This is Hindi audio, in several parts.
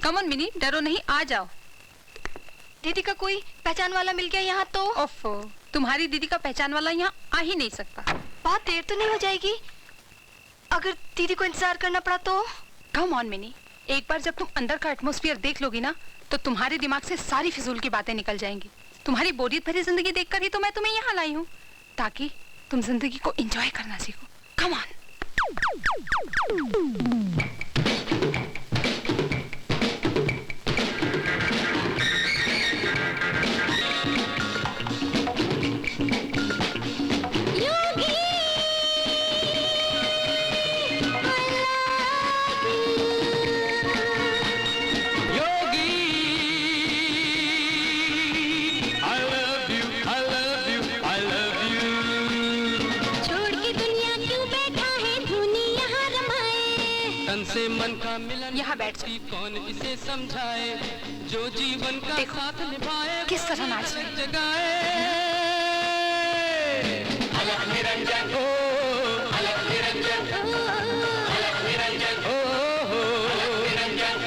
कम ऑन मिनी, डरो नहीं, आ जाओ। दीदी का कोई पहचान वाला मिल गया यहाँ तो? ओफो, तुम्हारी दीदी का पहचान वाला यहाँ आ ही नहीं सकता। बहुत देर तो नहीं हो जाएगी? अगर दीदी को इंतजार करना पड़ा तो? कम ऑन मिनी, एक बार जब तुम अंदर का एटमॉस्फेयर देख लोगी ना, तो तुम्हारे दिमाग से सारी फिजूल की बातें निकल जाएंगी। तुम्हारी बोरियत भरी जिंदगी देखकर ही तो मैं तुम्हें यहाँ लाई हूँ, ताकि तुम जिंदगी को एंजॉय करना सीखो। Come on. यहाँ बैठ जाओ। कौन इसे समझाए जो जीवन का साथ निभाए, किस तरह नाच रहे जगाए। अलग निरंजन हो, अलग निरंजन, अलग निरंजन हो, अलग निरंजन।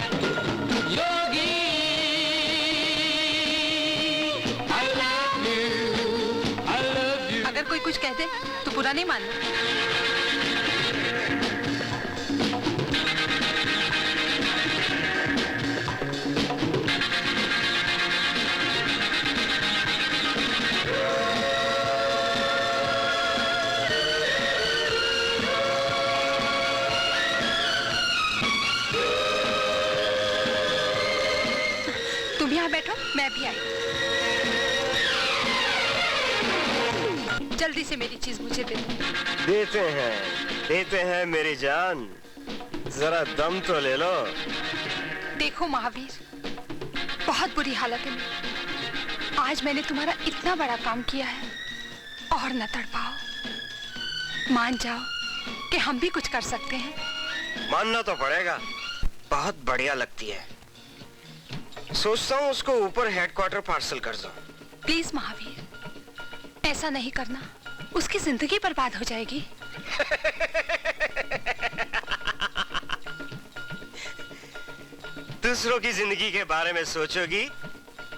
योगी I love you। अगर कोई कुछ कहते तो बुरा नहीं मानना। बैठो, मैं भी आई। जल्दी से मेरी चीज मुझे दे। देते हैं मेरी जान, जरा दम तो ले लो। देखो महावीर, बहुत बुरी हालत है। आज मैंने तुम्हारा इतना बड़ा काम किया है और न तड़पाओ। मान जाओ कि हम भी कुछ कर सकते हैं। मानना तो पड़ेगा, बहुत बढ़िया लगती है। सोचता हूँ उसको ऊपर हेडक्वार्टर पार्सल कर दो। प्लीज महावीर, ऐसा नहीं करना, उसकी जिंदगी बर्बाद हो जाएगी। दूसरों की जिंदगी के बारे में सोचोगी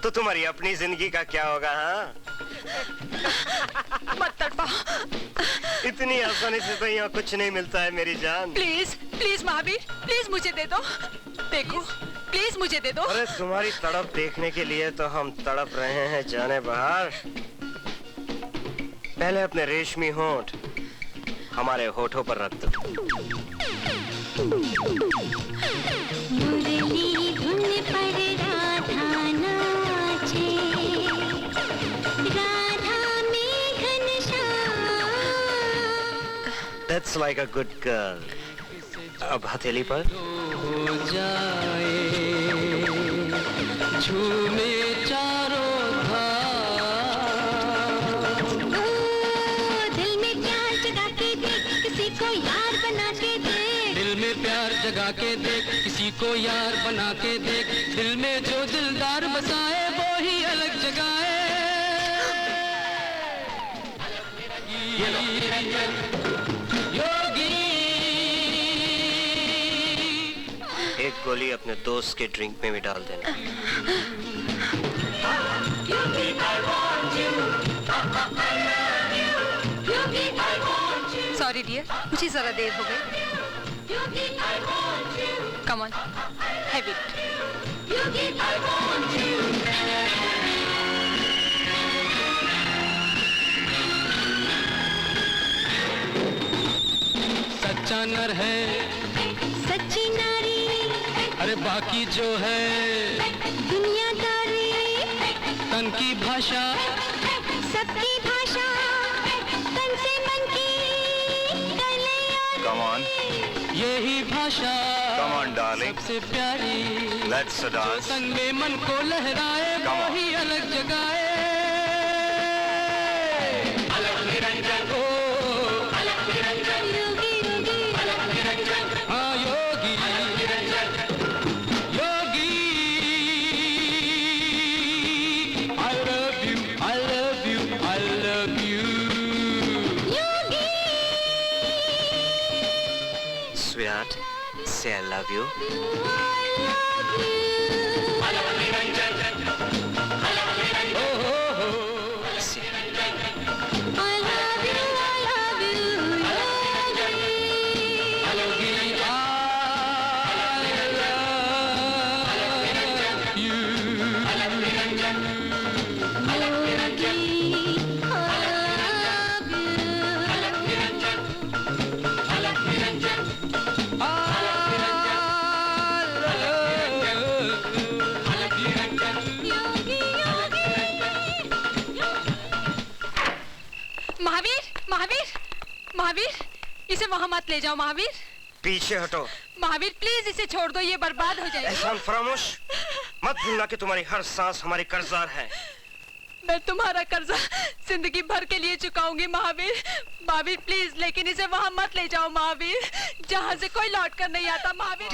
तो तुम्हारी अपनी जिंदगी का क्या होगा? हाँ, मत तड़पाओ। इतनी आसानी से तो यहाँ कुछ नहीं मिलता है मेरी जान। प्लीज प्लीज महावीर, प्लीज मुझे दे दो। देखो, प्लीज मुझे दे दो। अरे तुम्हारी तड़प देखने के लिए तो हम तड़प रहे हैं जाने बहार। पहले अपने रेशमी होंठ हमारे होठों पर रख दो। मुरली धुन पर राधा नाचे, राधा में Ghanshyam. That's like a good girl। अब हथेली पर हो जाए, झूमे चारों धाम। दिल में प्यार जगा के देख, किसी को यार बना के देख। दिल में प्यार जगा के देख, किसी को यार बना के देख। दिल में जो दिलदार बसाए वो ही अलग जगाए। एक गोली अपने दोस्त के ड्रिंक में भी डाल देना। सॉरी डियर, मुझे जरा देर हो गई। Come on, have it. सच्चा नर है, सच्ची नारी, अरे बाकी जो है दुनियादारी। तन की भाषा, सबकी भाषा, तन से मन की गले और Come on, यही भाषा come on darling, सबसे प्यारी। let's जो dance। संग में मन को लहराए Come on। वही अलग जगाए। अलग निरंजन ओ, अलग निरंजन, योगी योगी, अलग निरंजन, हाँ योगी, अलग निरंजन, योगी। I love you, I love you, I love you। Yogi. Sweetheart, से आई लव यू। महावीर, इसे वहाँ मत ले जाओ महावीर। पीछे हटो। महावीर प्लीज इसे छोड़ दो, ये बर्बाद हो जाएगा। एहसान फरामोश मत भूलना कि तुम्हारी हर सांस हमारी कर्जदार है। मैं तुम्हारा कर्जा जिंदगी भर के लिए चुकाऊंगी महावीर। महावीर प्लीज, लेकिन इसे वहाँ मत ले जाओ महावीर, जहाँ से कोई लौट कर नहीं आता Mahavir.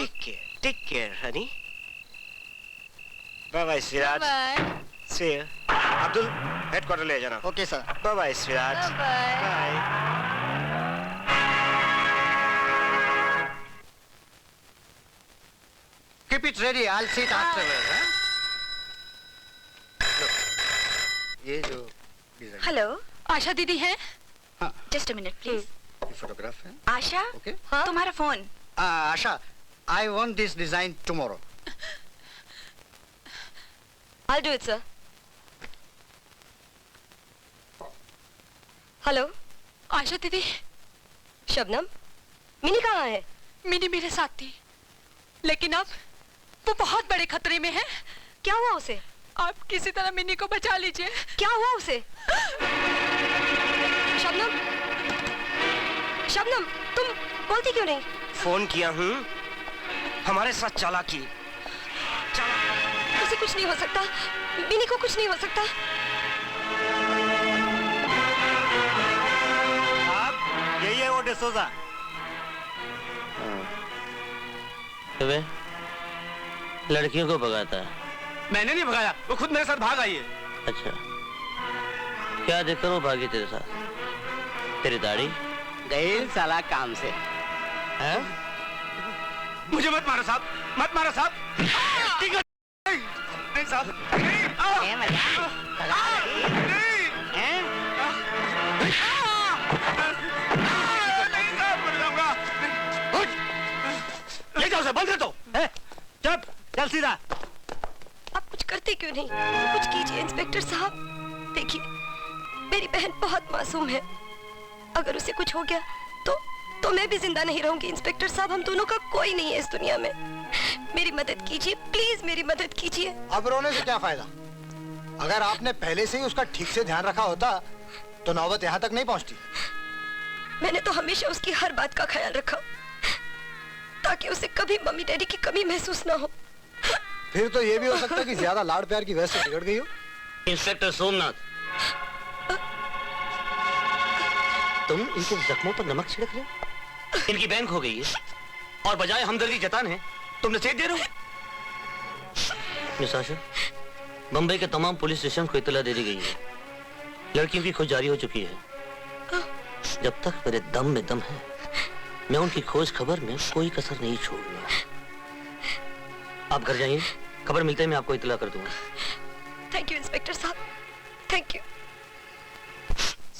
Take care honey. Bye bye Siraj. See you. Abdul headquarter ले जाना। Okay sir. Bye bye Siraj. Bye. Keep it ready. I'll see it afterwards. ये जो हेलो, आशा दीदी हैं? Just a minute please. ये फोटोग्राफ है। आशा, Okay. हाँ? तुम्हारा phone. Asha, I want this design tomorrow. I'll do it, sir. Hello, Asha दीदी। शबनम, मिनी कहाँ है? मिनी मेरे साथ थी, लेकिन अब वो बहुत बड़े खतरे में है। क्या हुआ उसे? आप किसी तरह मिनी को बचा लीजिए। क्या हुआ उसे? शबनम, शबनम, तुम बोलती क्यों नहीं? फोन किया हूँ, हमारे साथ चालाकी। उसे कुछ नहीं हो सकता, मिनी को कुछ नहीं हो सकता। आप यही है वो डिसोजा। लड़कियों को भगाता है। मैंने नहीं भगाया, वो खुद मेरे साथ भाग आई है। अच्छा, क्या देखकर वो भागी तेरे साथ? तेरी दाढ़ी गई साला काम से। है? मुझे मत मारो साहब, मत मारो साहब। ठीक है। नहीं साहब, नहीं। ले जाओ उसे, बंद कर दो। चुप, चल सीधा। आप कुछ करते क्यों नहीं? कुछ कीजिए इंस्पेक्टर साहब। देखिए, मेरी बहन बहुत मासूम है, अगर उसे कुछ हो गया तो मैं भी जिंदा नहीं रहूंगी। इंस्पेक्टर साहब, हम दोनों का कोई नहीं है इस दुनिया में। मेरी मदद कीजिए प्लीज, मेरी मदद कीजिए। अब रोने से क्या फायदा? अगर आपने पहले से ही उसका ठीक से ध्यान रखा होता तो नौबत यहाँ तक नहीं पहुँचती। मैंने तो हमेशा उसकी हर बात का ख्याल रखा, ताकि उसे कभी मम्मी डैडी की कमी महसूस ना हो। फिर तो ये भी हो सकता है कि ज्यादा लाड़ प्यार की वजह से बिगड़ गई हो। इंस्पेक्टर सोमनाथ, तुम इनके जख्मों पर नमक छिड़क रहे हो? इनकी बैंक हो गई है और बजाय हमदर्दी जताने तुम नसीहत दे रहे हो। मिस आशा, बम्बई के तमाम पुलिस स्टेशन को इत्तला दे दी गई है। लड़कियों की खोज जारी हो चुकी है। जब तक मेरे दम में दम है, मैं उनकी खोज खबर में कोई कसर नहीं छोड़ूंगा। आप घर जाइए, खबर मिलते ही मैं आपको इत्तला कर दूंगा। थैंक यू इंस्पेक्टर साहब, थैंक यू।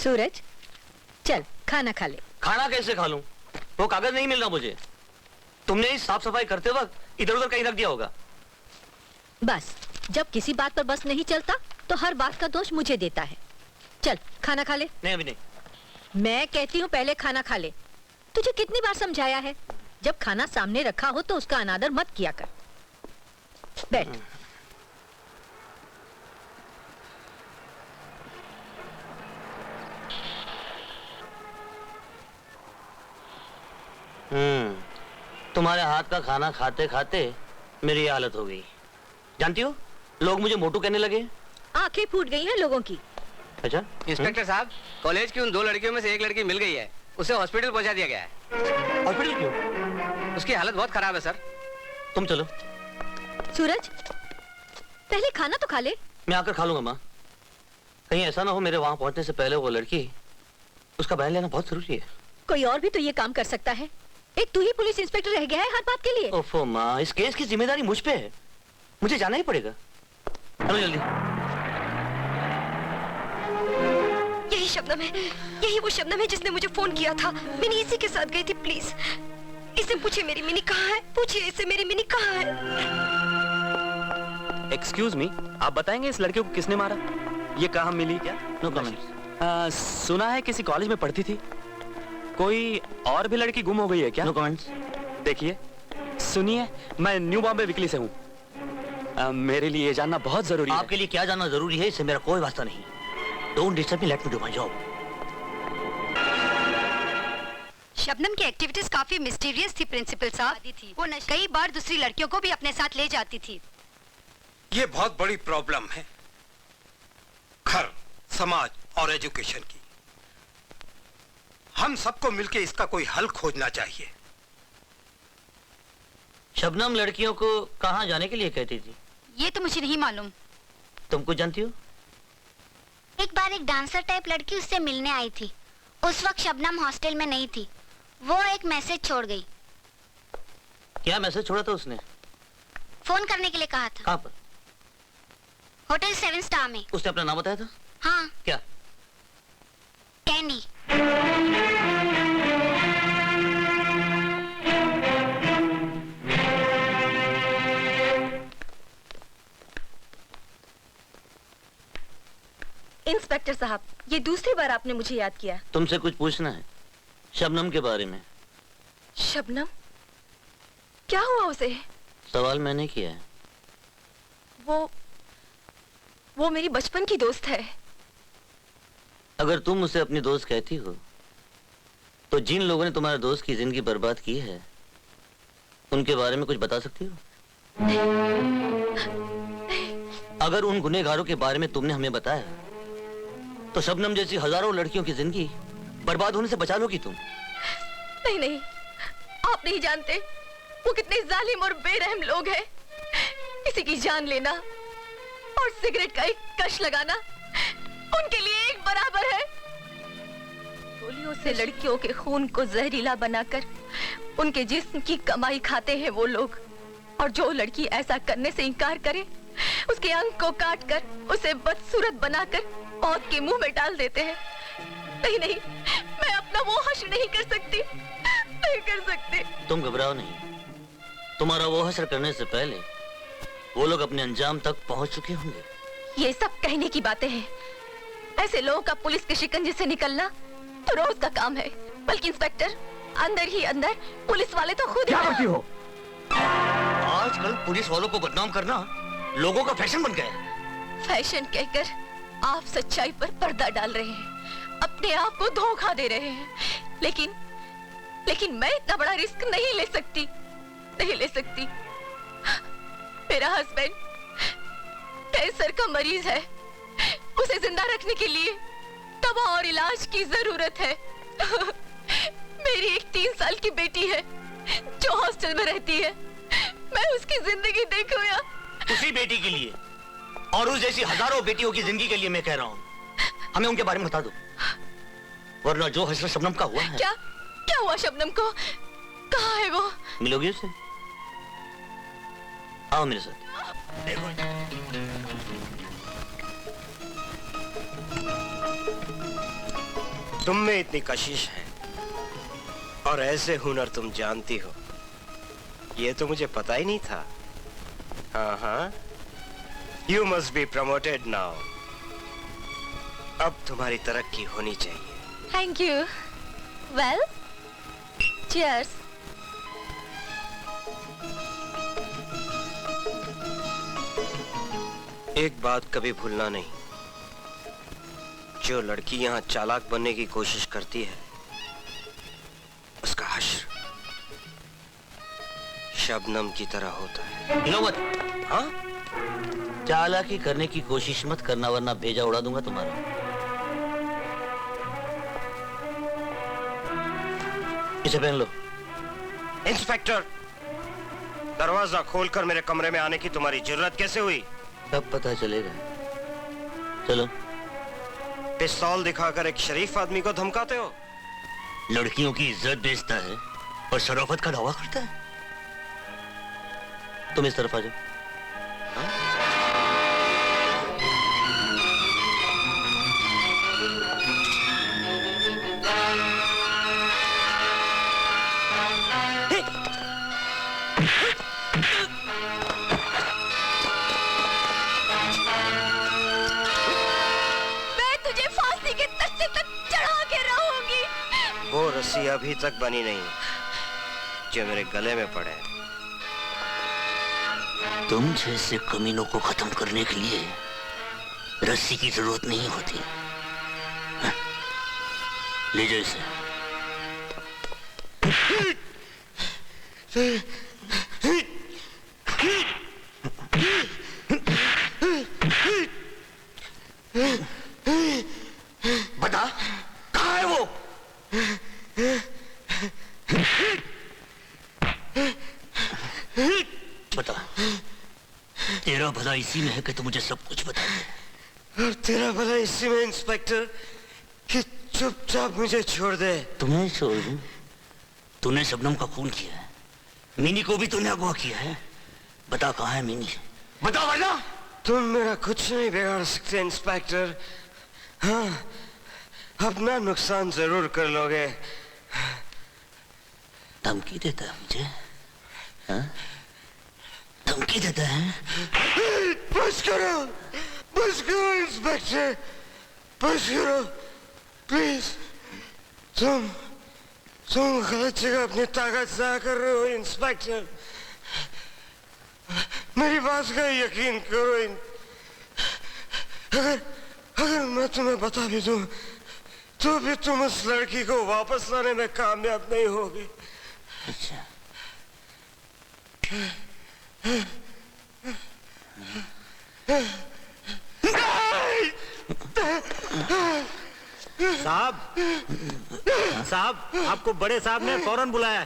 सूरज, चल खाना खा ले। खाना कैसे खा लूं? वो कागज नहीं मिल रहा मुझे। तुमने इस साफ सफाई करते वक्त इधर उधर कहीं रख दिया होगा। बस, जब किसी बात पर बस नहीं चलता तो हर बात का दोष मुझे देता है। चल खाना खा ले। नहीं अभी नहीं। मैं कहती हूँ पहले खाना खा ले। तुझे कितनी बार समझाया है, जब खाना सामने रखा हो तो उसका अनादर मत किया कर। बैठ। तुम्हारे हाथ का खाना खाते खाते मेरी ये हालत हो गई। जानती हो, लोग मुझे मोटू कहने लगे। आंखें फूट गई हैं लोगों की। अच्छा इंस्पेक्टर साहब, कॉलेज की उन 2 लड़कियों में से एक लड़की मिल गई है, उसे हॉस्पिटल पहुंचा दिया गया है। हॉस्पिटल क्यों? उसकी हालत बहुत खराब है सर। तुम चलो। सूरज, पहले खाना तो खा ले। मैं आकर खा लूंगा माँ। कहीं ऐसा ना हो मेरे वहां पहुंचने से पहले वो लड़की, उसका बयान लेना बहुत जरूरी है। कोई और भी तो ये काम कर सकता है। एक तू ही पुलिस इंस्पेक्टर रह गया है हर बात के लिए। ओफो माँ, इस केस की जिम्मेदारी मुझ पे है, मुझे जाना ही पड़ेगा। चलो जल्दी। यही शबनम है, यही वो शबनम है जिसने मुझे फोन किया था। मिनी इसी के साथ गई थी। प्लीज इसे पूछे मेरी मिनी कहाँ है, पूछिए इसे मेरी मिनी कहाँ है। एक्सक्यूज मी, आप बताएंगे इस लड़के को किसने मारा? ये कहाँ मिली? क्या? No comments. सुना है किसी कॉलेज में पढ़ती थी। कोई और भी लड़की गुम हो गई है क्या? No comments. देखिए सुनिए, मैं न्यू बॉम्बे वीकली से हूँ। मेरे लिए ये जानना बहुत जरूरी है। आपके लिए क्या जानना जरूरी है इससे मेरा कोई वास्ता नहीं। Don't disturb me, let me do my job. Shabnam की एक्टिविटीज काफी मिस्टीरियस थी प्रिंसिपल साहब। वो कई बार दूसरी लड़कियों को भी अपने साथ ले जाती थी। ये बहुत बड़ी प्रॉब्लम है घर, समाज और एजुकेशन की। हम सबको मिलकर इसका कोई हल खोजना चाहिए। शबनम लड़कियों को कहाँ जाने के लिए कहती थी? ये तो मुझे नहीं मालूम। तुम कुछ जानती हो? एक बार एक डांसर टाइप लड़की उससे मिलने आई थी। उस वक्त शबनम हॉस्टल में नहीं थी। वो एक मैसेज छोड़ गई। क्या मैसेज छोड़ा था उसने? फोन करने के लिए कहा था। कहाँ पर? होटल 7 स्टार में। उसने अपना नाम बताया था? हाँ। क्या? कैंडी। इंस्पेक्टर साहब, ये दूसरी बार आपने मुझे याद किया। तुमसे कुछ पूछना है शबनम के बारे में। शबनम? क्या हुआ उसे? सवाल मैंने किया है। वो मेरी बचपन की दोस्त है। अगर तुम उसे अपनी दोस्त कहती हो तो जिन लोगों ने तुम्हारे दोस्त की जिंदगी बर्बाद की है उनके बारे में कुछ बता सकती हो? अगर उन गुनहगारों के बारे में तुमने हमें बताया तो शबनम जैसी हजारों लड़कियों की जिंदगी बर्बाद होने से बचा लोगी तुम। नहीं नहीं, आप नहीं जानते वो कितने जालिम और बेरहम लोग हैं। किसी की जान लेना और सिगरेट का एक कश लगाना उनके लिए एक बराबर है। गोलियों से लड़कियों के खून को जहरीला बनाकर उनके जिस्म की कमाई खाते हैं वो लोग। और जो लड़की ऐसा करने से इनकार करे उसके अंग को काट कर उसे बदसूरत बनाकर मौत के मुंह में डाल देते हैं। नहीं नहीं, मैं अपना वो हश्र नहीं कर सकती, नहीं कर सकती। तुम घबराओ नहीं, तुम्हारा वो हश्र करने से पहले वो लोग अपने अंजाम तक पहुंच चुके होंगे। ये सब कहने की बातें हैं। ऐसे लोगों का पुलिस के शिकंजे से निकलना तो रोज का काम है। बल्कि इंस्पेक्टर, अंदर ही अंदर पुलिस वाले तो खुद क्या करती हो? आजकल पुलिस वालों को बदनाम करना लोगों का फैशन बन गया है। फैशन कहकर आप सच्चाई पर पर्दा डाल रहे हैं, अपने आप को धोखा दे रहे हैं। लेकिन मैं इतना बड़ा रिस्क नहीं ले सकती, नहीं ले सकती। मेरा हस्बैंड कैंसर का मरीज है। उसे जिंदा रखने के लिए दवा और इलाज की जरूरत है। मेरी एक 3 साल की बेटी है जो हॉस्टल में रहती है। मैं उसकी जिंदगी देखूं या उसी बेटी के लिए और उस जैसी हजारों बेटियों की जिंदगी के लिए मैं कह रहा हूँ हमें उनके बारे में बता दो, वरना जो हश्र शबनम का हुआ है। क्या हुआ शबनम को? कहाँ है वो? मिलोगी उससे? आओ मेरे साथ। तुम में इतनी कशिश है और ऐसे हुनर तुम जानती हो, ये तो मुझे पता ही नहीं था। हाँ, you must be promoted now. अब तुम्हारी तरक्की होनी चाहिए। Thank you. Well, cheers. एक बात कभी भूलना नहीं, जो लड़की यहाँ चालाक बनने की कोशिश करती है उसका हश्र शबनम की तरह होता है। विनोद, हाँ? चालाकी करने की कोशिश मत करना वरना भेजा उड़ा दूंगा तुम्हारा। इसे पहन लो। इंस्पेक्टर, दरवाजा खोलकर मेरे कमरे में आने की तुम्हारी जरूरत कैसे हुई? कब पता चलेगा। चलो। पिस्तौल दिखाकर एक शरीफ आदमी को धमकाते हो? लड़कियों की इज्जत बेचता है और शराफत का दावा करता है। तुम इस तरफ आ जाओ। मैं तुझे फांसी के तख्ते तक चढ़ा के रहूंगी। वो रस्सी अभी तक बनी नहीं जो मेरे गले में पड़े। तुम जैसे कमीनों को खत्म करने के लिए रस्सी की जरूरत नहीं होती। ले जाओ इसे। बता कहाँ है वो? बता, तेरा भला इसी में है कि तू मुझे सब कुछ बता दे। और तेरा भला इसी में इंस्पेक्टर कि चुपचाप मुझे छोड़ दे। तुम्हें छोड़ दूं? तूने शबनम का खून किया है, मीनी को भी तूने अगवा किया है। बता कहाँ है मीनी? बता वरना तुम मेरा कुछ नहीं बिगाड़ सकते इंस्पेक्टर। हाँ, अपना नुकसान जरूर कर लोगे। धमकी देता है मुझे? हाँ? धमकी देता है? बस करो इंस्पेक्टर, बस करो प्लीज। तुम गलत जगह अपनी ताकत ज़ाया कर रहे हो इंस्पेक्टर। मेरी बात का यकीन करो। अगर मैं तुम्हें बता भी दूं तो भी तुम उस लड़की को वापस लाने में कामयाब नहीं होगी। अच्छा। साहब आपको बड़े साहब ने फौरन बुलाया है।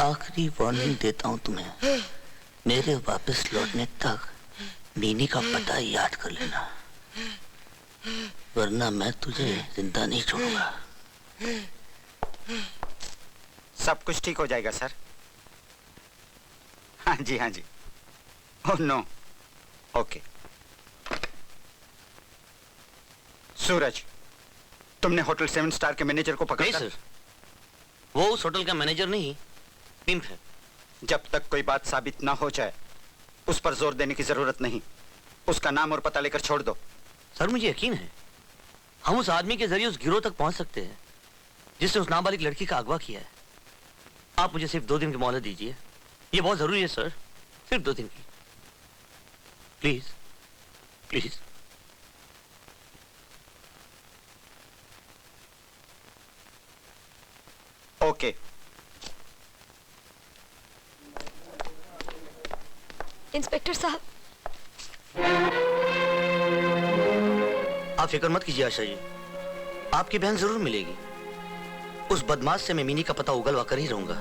आखिरी वार्निंग देता हूं तुम्हें, मेरे वापस लौटने तक मीनी का पता याद कर लेना, वरना मैं तुझे जिंदा नहीं छोड़ूंगा। सब कुछ ठीक हो जाएगा सर। हाँ जी हाँ जी। Oh no. ओके। सूरज, तुमने होटल 7 स्टार के मैनेजर को पकड़ा? नहीं सर, वो उस होटल का मैनेजर नहीं, पिंप है। जब तक कोई बात साबित ना हो जाए उस पर जोर देने की जरूरत नहीं। उसका नाम और पता लेकर छोड़ दो। सर मुझे यकीन है हम उस आदमी के जरिए उस गिरोह तक पहुंच सकते हैं जिसने उस नाबालिग लड़की का अगवा किया है। आप मुझे सिर्फ 2 दिन की मोहलत दीजिए, ये बहुत जरूरी है सर, सिर्फ 2 दिन की। Please please. ओके। इंस्पेक्टर साहब, आप फिक्र मत कीजिए आशा जी, आपकी बहन जरूर मिलेगी। उस बदमाश से मैं मीनी का पता उगलवा कर ही रहूंगा।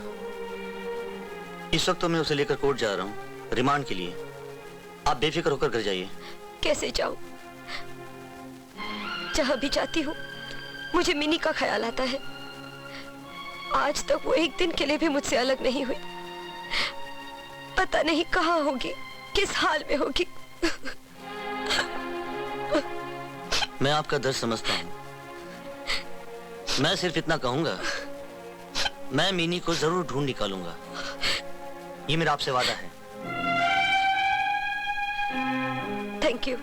इस वक्त तो मैं उसे लेकर कोर्ट जा रहा हूँ रिमांड के लिए। आप बेफिक्र होकर घर जाइए। कैसे जाऊं? जहां भी जाती हूँ मुझे मिनी का ख्याल आता है। आज तक वो एक दिन के लिए भी मुझसे अलग नहीं हुई। पता नहीं कहाँ होगी, किस हाल में होगी। मैं आपका दर्द समझता हूँ। मैं सिर्फ इतना कहूंगा, मैं मीनी को जरूर ढूंढ निकालूंगा। ये मेरा आपसे वादा है। Thank you.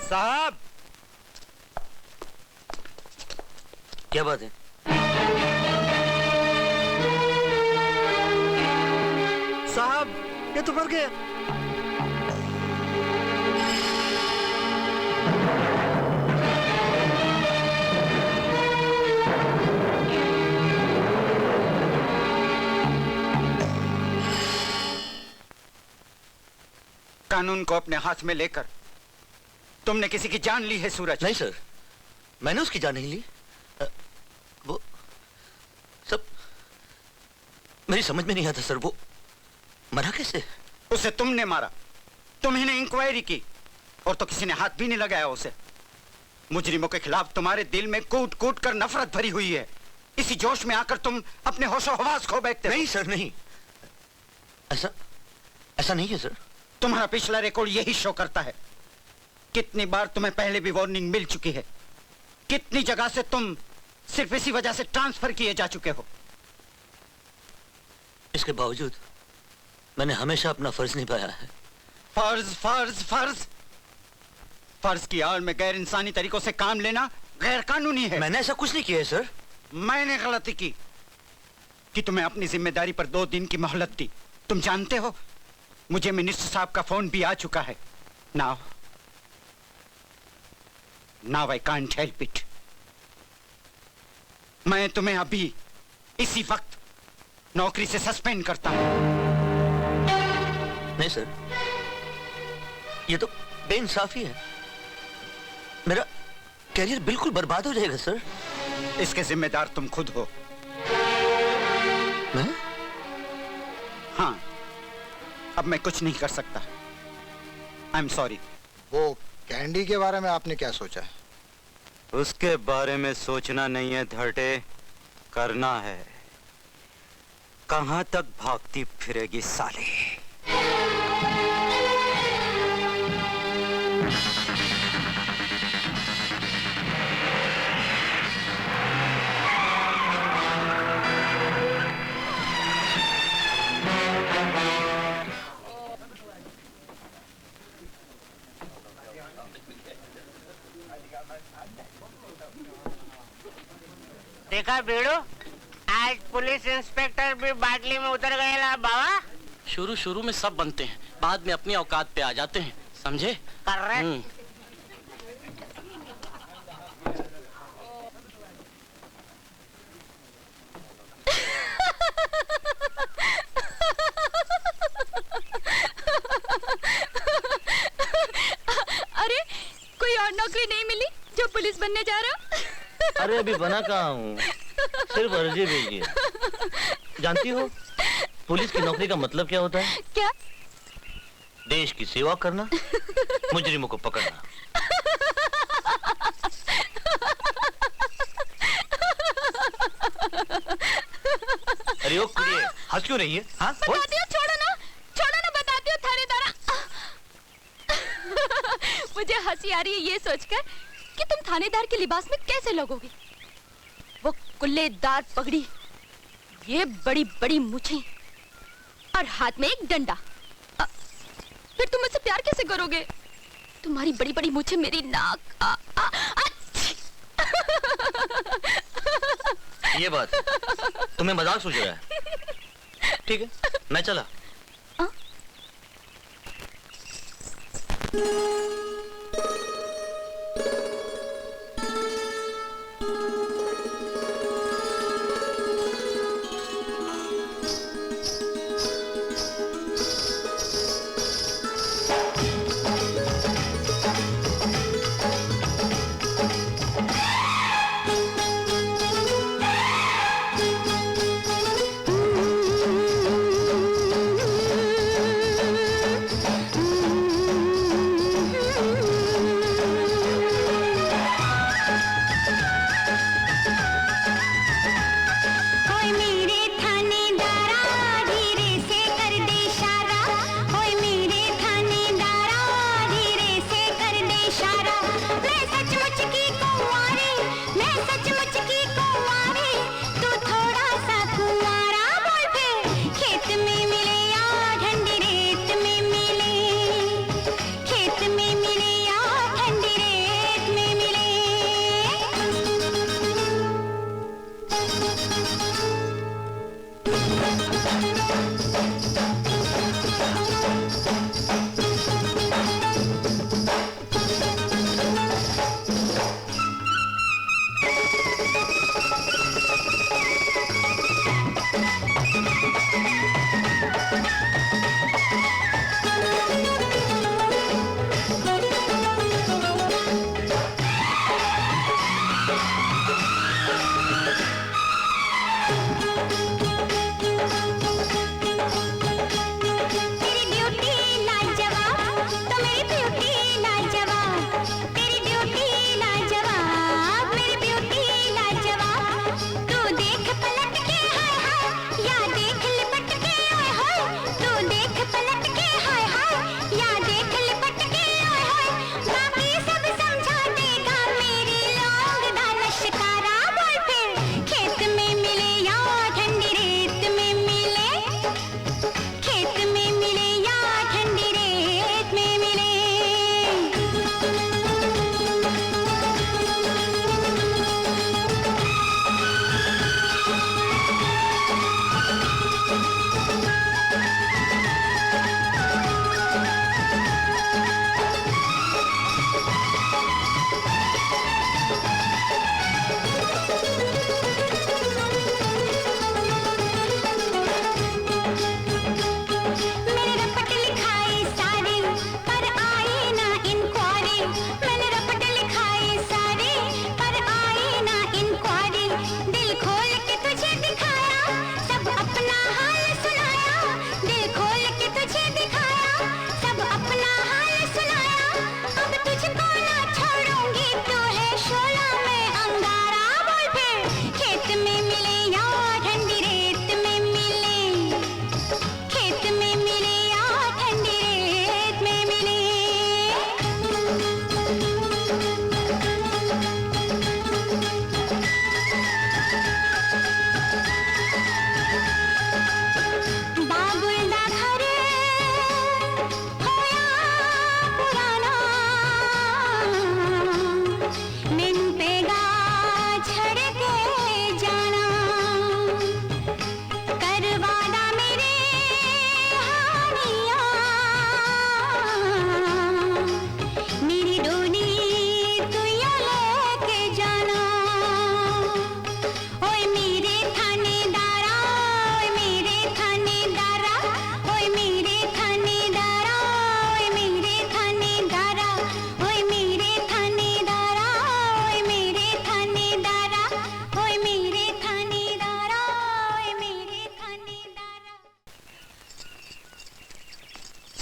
साहब, क्या बात है? साहब ये तो मर गया। कानून को अपने हाथ में लेकर तुमने किसी की जान ली है सूरज। नहीं सर, मैंने उसकी जान नहीं ली। वो मेरी समझ में नहीं आता सर, वो मरा कैसे? उसे तुमने मारा, तुम्ही ने इंक्वायरी की, और तो किसी ने हाथ भी नहीं लगाया उसे। मुजरिमों के खिलाफ तुम्हारे दिल में कूट कूट कर नफरत भरी हुई है। इसी जोश में आकर तुम अपने होशो हवास खो बैठते हो। नहीं सर, नहीं, ऐसा नहीं है सर। तुम्हारा पिछला रिकॉर्ड यही शो करता है। कितनी बार तुम्हें पहले भी वार्निंग मिल चुकी है, कितनी जगह से तुम सिर्फ इसी वजह से ट्रांसफर किए जा चुके हो। इसके बावजूद मैंने हमेशा अपना फर्ज निभाया है। फर्ज फर्ज फर्ज फर्ज की आड़ में गैर इंसानी तरीकों से काम लेना गैर कानूनी है। मैंने ऐसा कुछ नहीं किया है सर। मैंने गलती की कि तुम्हें अपनी जिम्मेदारी पर 2 दिन की मोहलत दी। तुम जानते हो, मुझे मिनिस्टर साहब का फोन भी आ चुका है। Now I can't help it. मैं तुम्हें अभी इसी वक्त नौकरी से सस्पेंड करता हूं। नहीं सर, ये तो बेइंसाफी है। मेरा कैरियर बिल्कुल बर्बाद हो जाएगा सर। इसके जिम्मेदार तुम खुद हो। मैं? हाँ, अब मैं कुछ नहीं कर सकता। आई एम सॉरी। वो कैंडी के बारे में आपने क्या सोचा है? उसके बारे में सोचना नहीं है धड़े, करना है। कहां तक भागती फिरेगी साली? देखा बेड़ो, आज पुलिस इंस्पेक्टर भी बाटली में उतर गए ला बाबा। शुरू में सब बनते हैं, बाद में अपनी औकात पे आ जाते हैं, समझे? करेक्ट। अरे, कोई और नौकरी नहीं मिली जो पुलिस बनने जा रहा हो? अरे अभी बना कहाँ हूँ, सिर्फ अर्जी भेजी है। जानती हो पुलिस की नौकरी का मतलब क्या होता है? क्या? देश की सेवा करना, मुजरिमों को पकड़ना। अरे ओ कुड़िए, हंस क्यों रही है? हाँ? बताती हो, छोड़ो ना, बताती हो थानेदारा। मुझे हंसी आ रही है ये सोचकर कि तुम थानेदार के लिबास में कैसे लगोगे। वो कुल्लेदार पगड़ी, ये बड़ी बड़ी मूछें और हाथ में एक डंडा। फिर तुम मुझसे प्यार कैसे करोगे? तुम्हारी बड़ी बड़ी मूछें मेरी नाक। ये बात तुम्हें मजाक सूझ रहा है? ठीक है, मैं चला।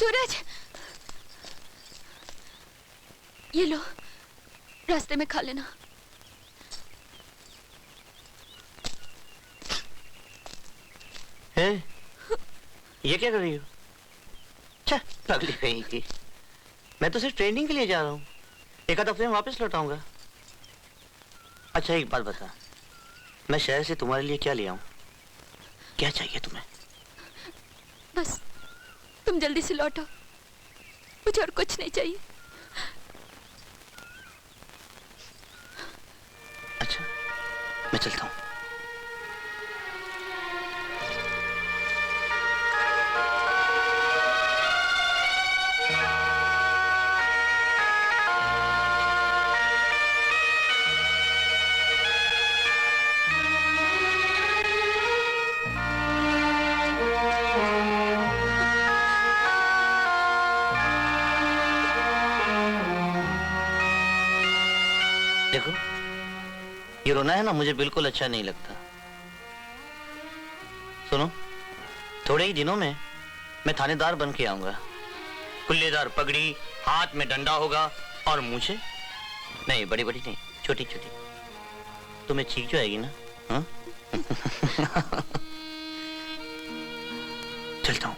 सूरज, ये लो, रास्ते में खा लेना। है? ये क्या कर रही हो? अच्छा, पगली कहीं की। मैं तो सिर्फ ट्रेनिंग के लिए जा रहा हूँ, एक आध हफ्ते में वापस लौट आऊंगा। अच्छा एक बात बता, मैं शहर से तुम्हारे लिए क्या ले आऊं? क्या चाहिए तुम्हें? बस तुम जल्दी से लौटो, मुझे और कुछ नहीं चाहिए। अच्छा, मैं चलता हूँ। देखो, ये रोना है ना, मुझे बिल्कुल अच्छा नहीं लगता। सुनो, थोड़े ही दिनों में मैं थानेदार बन के आऊंगा। कुल्लेदार पगड़ी, हाथ में डंडा होगा और मूछें नहीं, बड़ी बड़ी नहीं, छोटी छोटी। तुम्हें चीख जो आएगी ना? हाँ? चलता हूँ।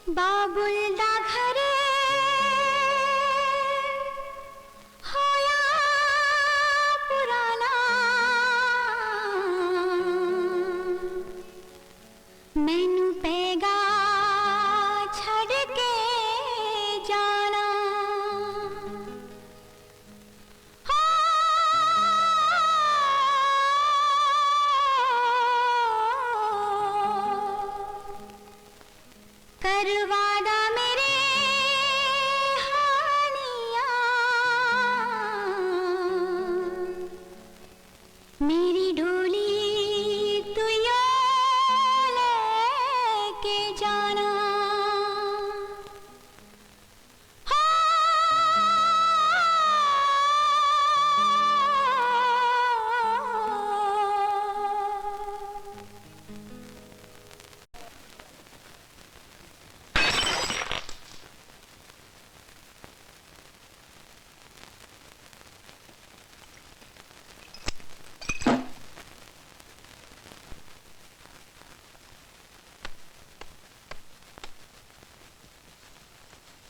बाबुल दा घरे होया पुराना, मैनू पेगा छड़ के जाना। करवादा मेरे हानिया, मेरी डोली तू यो लेके जाना।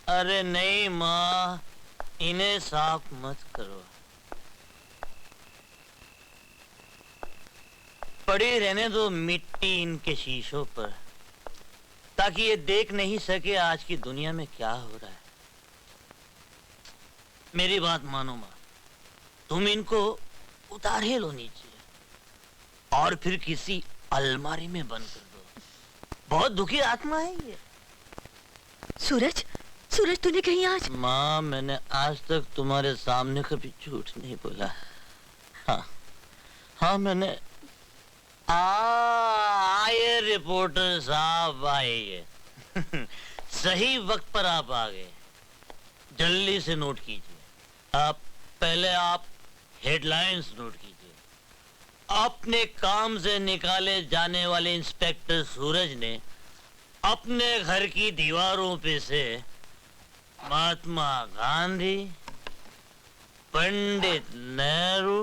अरे नहीं माँ, इन्हें साफ मत करो, पड़ी रहने दो मिट्टी इनके शीशों पर, ताकि ये देख नहीं सके आज की दुनिया में क्या हो रहा है। मेरी बात मानो माँ, तुम इनको उतारे लो नीचे और फिर किसी अलमारी में बंद कर दो। बहुत दुखी आत्मा है ये। सूरज, सूरज तूने कहीं आज? माँ, मैंने आज तक तुम्हारे सामने कभी झूठ नहीं बोला। हाँ हाँ, मैंने आए रिपोर्टर साहब आए। सही वक्त पर आप आ गए। जल्दी से नोट कीजिए। पहले आप हेडलाइंस नोट कीजिए। अपने काम से निकाले जाने वाले इंस्पेक्टर सूरज ने अपने घर की दीवारों पे से महात्मा गांधी, पंडित नेहरू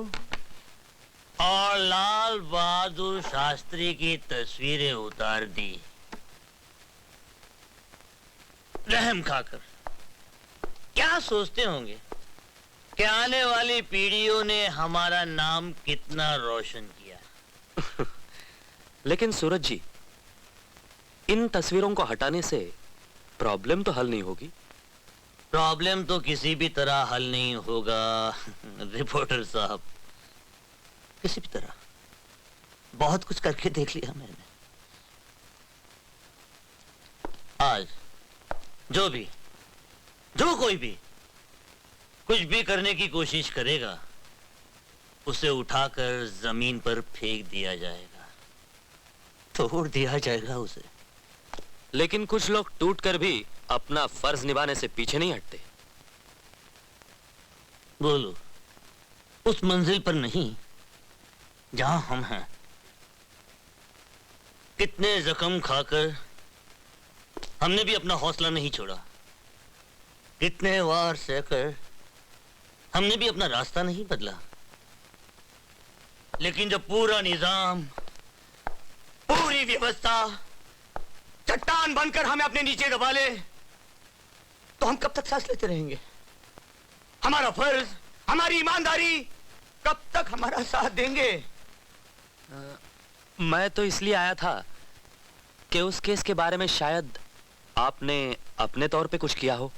और लाल बहादुर शास्त्री की तस्वीरें उतार दी। रहम खाकर क्या सोचते होंगे कि आने वाली पीढ़ियों ने हमारा नाम कितना रोशन किया। लेकिन सूरज जी, इन तस्वीरों को हटाने से प्रॉब्लम तो हल नहीं होगी। प्रॉब्लम तो किसी भी तरह हल नहीं होगा रिपोर्टर साहब, किसी भी तरह। बहुत कुछ करके देख लिया मैंने। आज जो कोई भी कुछ भी करने की कोशिश करेगा, उसे उठाकर जमीन पर फेंक दिया जाएगा, तोड़ दिया जाएगा उसे। लेकिन कुछ लोग टूटकर भी अपना फर्ज निभाने से पीछे नहीं हटते। बोलो, उस मंजिल पर नहीं जहां हम हैं। कितने जख्म खाकर हमने भी अपना हौसला नहीं छोड़ा, कितने वार सहकर हमने भी अपना रास्ता नहीं बदला। लेकिन जब पूरा निजाम, पूरी व्यवस्था चट्टान बनकर हमें अपने नीचे दबा ले, तो हम कब तक सांस लेते रहेंगे? हमारा फर्ज, हमारी ईमानदारी कब तक हमारा साथ देंगे? मैं तो इसलिए आया था कि उस केस के बारे में शायद आपने अपने तौर पे कुछ किया हो।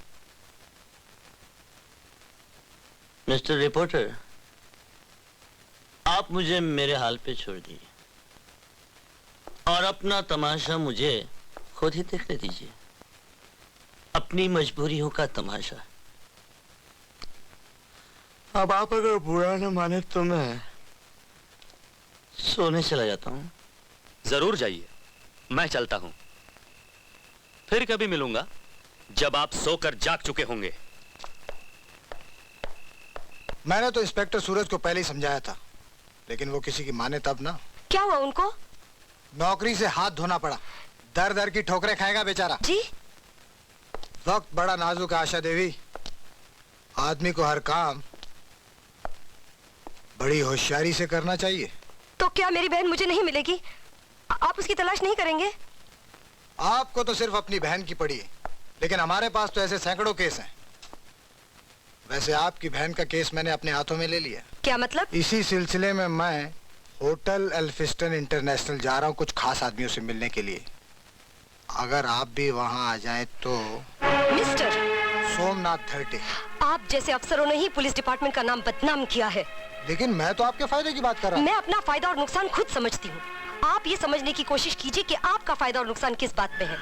मिस्टर रिपोर्टर, आप मुझे मेरे हाल पे छोड़ दीजिए और अपना तमाशा मुझे खुद ही देखने दीजिए, अपनी मजबूरियों का तमाशा। अब आप अगर बुरा न माने तो मैं सोने चला जाता हूँ। जरूर जाइए, मैं चलता हूं। फिर कभी मिलूंगा जब आप सोकर जाग चुके होंगे। मैंने तो इंस्पेक्टर सूरज को पहले ही समझाया था, लेकिन वो किसी की माने तब ना। क्या हुआ उनको? नौकरी से हाथ धोना पड़ा, दर दर की ठोकरें खाएगा बेचारा। जी? वक्त बड़ा नाजुक है आशा देवी, आदमी को हर काम बड़ी होशियारी से करना चाहिए। तो क्या मेरी बहन मुझे नहीं मिलेगी? आप उसकी तलाश नहीं करेंगे? आपको तो सिर्फ अपनी बहन की पड़ी है, लेकिन हमारे पास तो ऐसे सैकड़ों केस हैं। वैसे आपकी बहन का केस मैंने अपने हाथों में ले लिया। क्या मतलब? इसी सिलसिले में मैं होटल एल्फिस्टन इंटरनेशनल जा रहा हूँ कुछ खास आदमियों से मिलने के लिए। अगर आप भी वहाँ आ जाएं तो। मिस्टर सोमनाथ 30। आप जैसे अफसरों ने ही पुलिस डिपार्टमेंट का नाम बदनाम किया है। लेकिन मैं तो आपके फायदे की बात कर रहा हूँ। मैं अपना फायदा और नुकसान खुद समझती हूँ। आप ये समझने की कोशिश कीजिए कि आपका फायदा और नुकसान किस बात में है।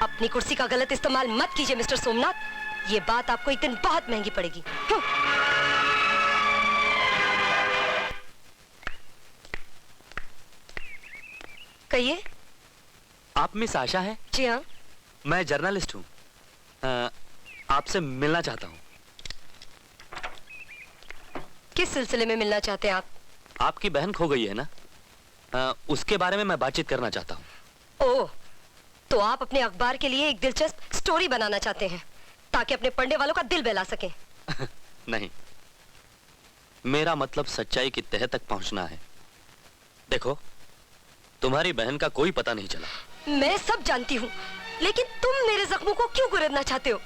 अपनी कुर्सी का गलत इस्तेमाल मत कीजिए मिस्टर सोमनाथ, ये बात आपको एक दिन बहुत महंगी पड़ेगी। कहिए। आप मिस आशा है? जी हाँ। मैं जर्नलिस्ट हूँ, आपसे मिलना चाहता हूँ। किस सिलसिले में मिलना चाहते हैं आप? आपकी बहन खो गई है ना, उसके बारे में मैं बातचीत करना चाहता हूँ। ओह, तो आप अपने अखबार के लिए एक दिलचस्प स्टोरी बनाना चाहते हैं ताकि अपने पढ़ने वालों का दिल बहला सकें। नहीं, मेरा मतलब सच्चाई की तह तक पहुंचना है। देखो, तुम्हारी बहन का कोई पता नहीं चला। मैं सब जानती हूँ, लेकिन तुम मेरे जख्मों को क्यों कुरेदना चाहते हो?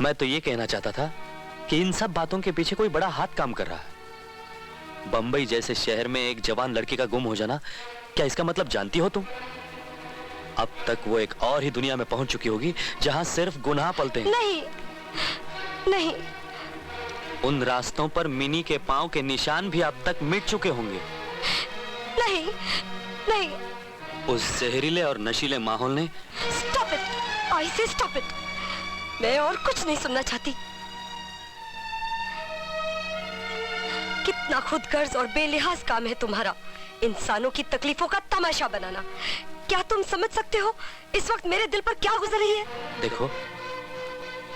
मैं तो ये कहना चाहता था कि इन सब बातों के पीछे कोई बड़ा हाथ काम कर रहा है। बंबई जैसे शहर में एक जवान लड़की का गुम हो जाना, क्या इसका मतलब जानती हो तुम? अब तक वो एक और ही दुनिया में पहुंच चुकी होगी जहां सिर्फ गुनाह पलते हैं। नहीं, नहीं। उन रास्तों पर मिनी के पांव के निशान भी अब तक मिट चुके होंगे। नहीं, नहीं। उस जहरीले और नशीले माहौल ने। Stop it! I say stop it! मैं और कुछ नहीं सुनना चाहती। कितना खुदगर्ज और बेलिहाज काम है तुम्हारा, इंसानों की तकलीफों का तमाशा बनाना। क्या तुम समझ सकते हो इस वक्त मेरे दिल पर क्या गुजर रही है? देखो,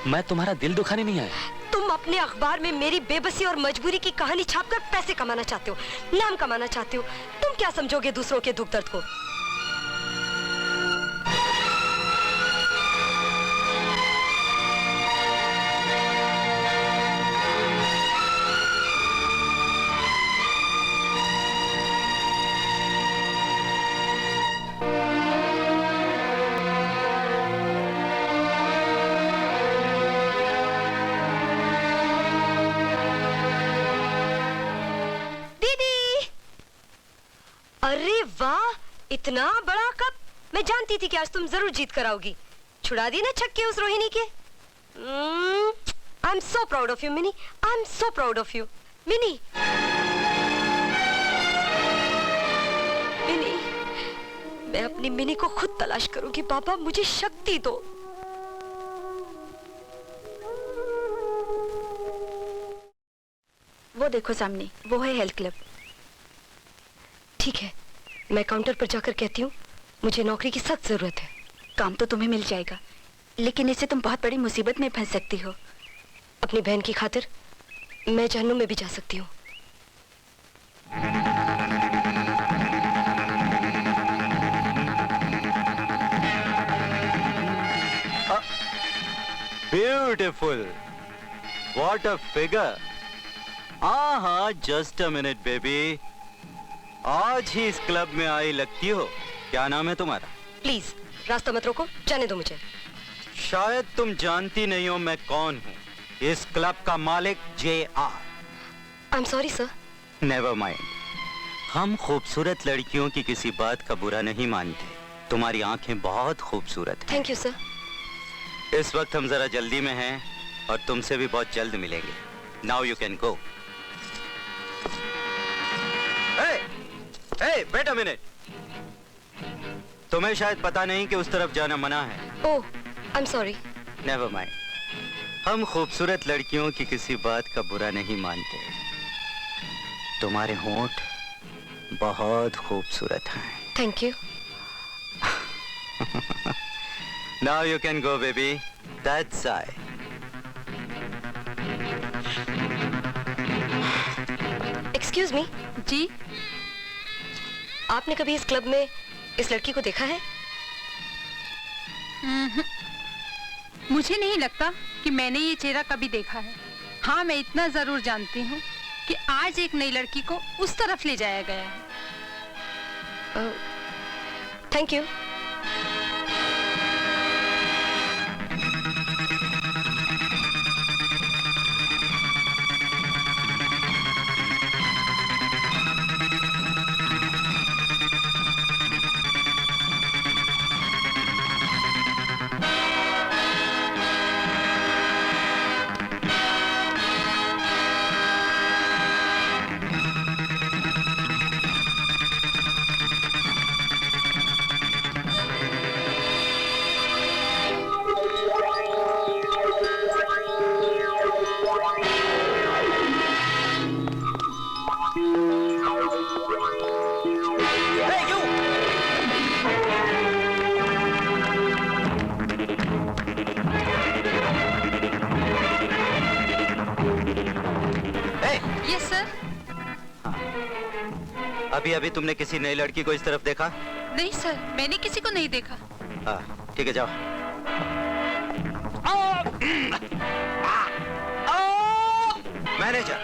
मैं तुम्हारा दिल दुखाने नहीं आया। तुम अपने अखबार में मेरी बेबसी और मजबूरी की कहानी छापकर पैसे कमाना चाहते हो, नाम कमाना चाहते हो। तुम क्या समझोगे दूसरों के दुख दर्द को? अरे वाह, इतना बड़ा कप! मैं जानती थी कि आज तुम जरूर जीत कर आओगी। छुड़ा दी ना छक्के उस रोहिणी के। I'm so proud of you, Minnie. I'm so proud of you. Minnie. Minnie. मैं अपनी मिनी को खुद तलाश करूंगी। पापा मुझे शक्ति दो। वो देखो सामने, वो है हेल्थ क्लब। ठीक है, मैं काउंटर पर जाकर कहती हूँ मुझे नौकरी की सख्त जरूरत है। काम तो तुम्हें मिल जाएगा, लेकिन इससे तुम बहुत बड़ी मुसीबत में फंस सकती हो। अपनी बहन की खातिर मैं जहन्नुम में भी जा सकती हूँ। Beautiful, what a figure. हाँ, जस्ट अ मिनट बेबी, आज ही इस क्लब में आई लगती हो। क्या नाम है तुम्हारा? प्लीज रास्ता मत रोको, जाने दो मुझे। शायद तुम जानती नहीं हो मैं कौन हूँ। इस क्लब का मालिक JR। I am sorry sir. Never mind, हम खूबसूरत लड़कियों की किसी बात का बुरा नहीं मानते। तुम्हारी आंखें बहुत खूबसूरत हैं। Thank you sir. इस वक्त हम जरा जल्दी में हैं और तुमसे भी बहुत जल्द मिलेंगे। Now you can go. Wait a minute, तुम्हें शायद पता नहीं कि उस तरफ जाना मना है। Oh, I am sorry. Never mind, हम खूबसूरत लड़कियों की किसी बात का बुरा नहीं मानते। तुम्हारे होंठ बहुत खूबसूरत हैं। Thank you. Now you can go, baby. That's I. Excuse me. जी? आपने कभी इस क्लब में इस लड़की को देखा है? मुझे नहीं लगता कि मैंने ये चेहरा कभी देखा है। हाँ, मैं इतना जरूर जानती हूँ कि आज एक नई लड़की को उस तरफ ले जाया गया है। Thank you. अभी तुमने किसी नई लड़की को इस तरफ देखा? नहीं सर, मैंने किसी को नहीं देखा। हाँ, ठीक है, जाओ। मैनेजर,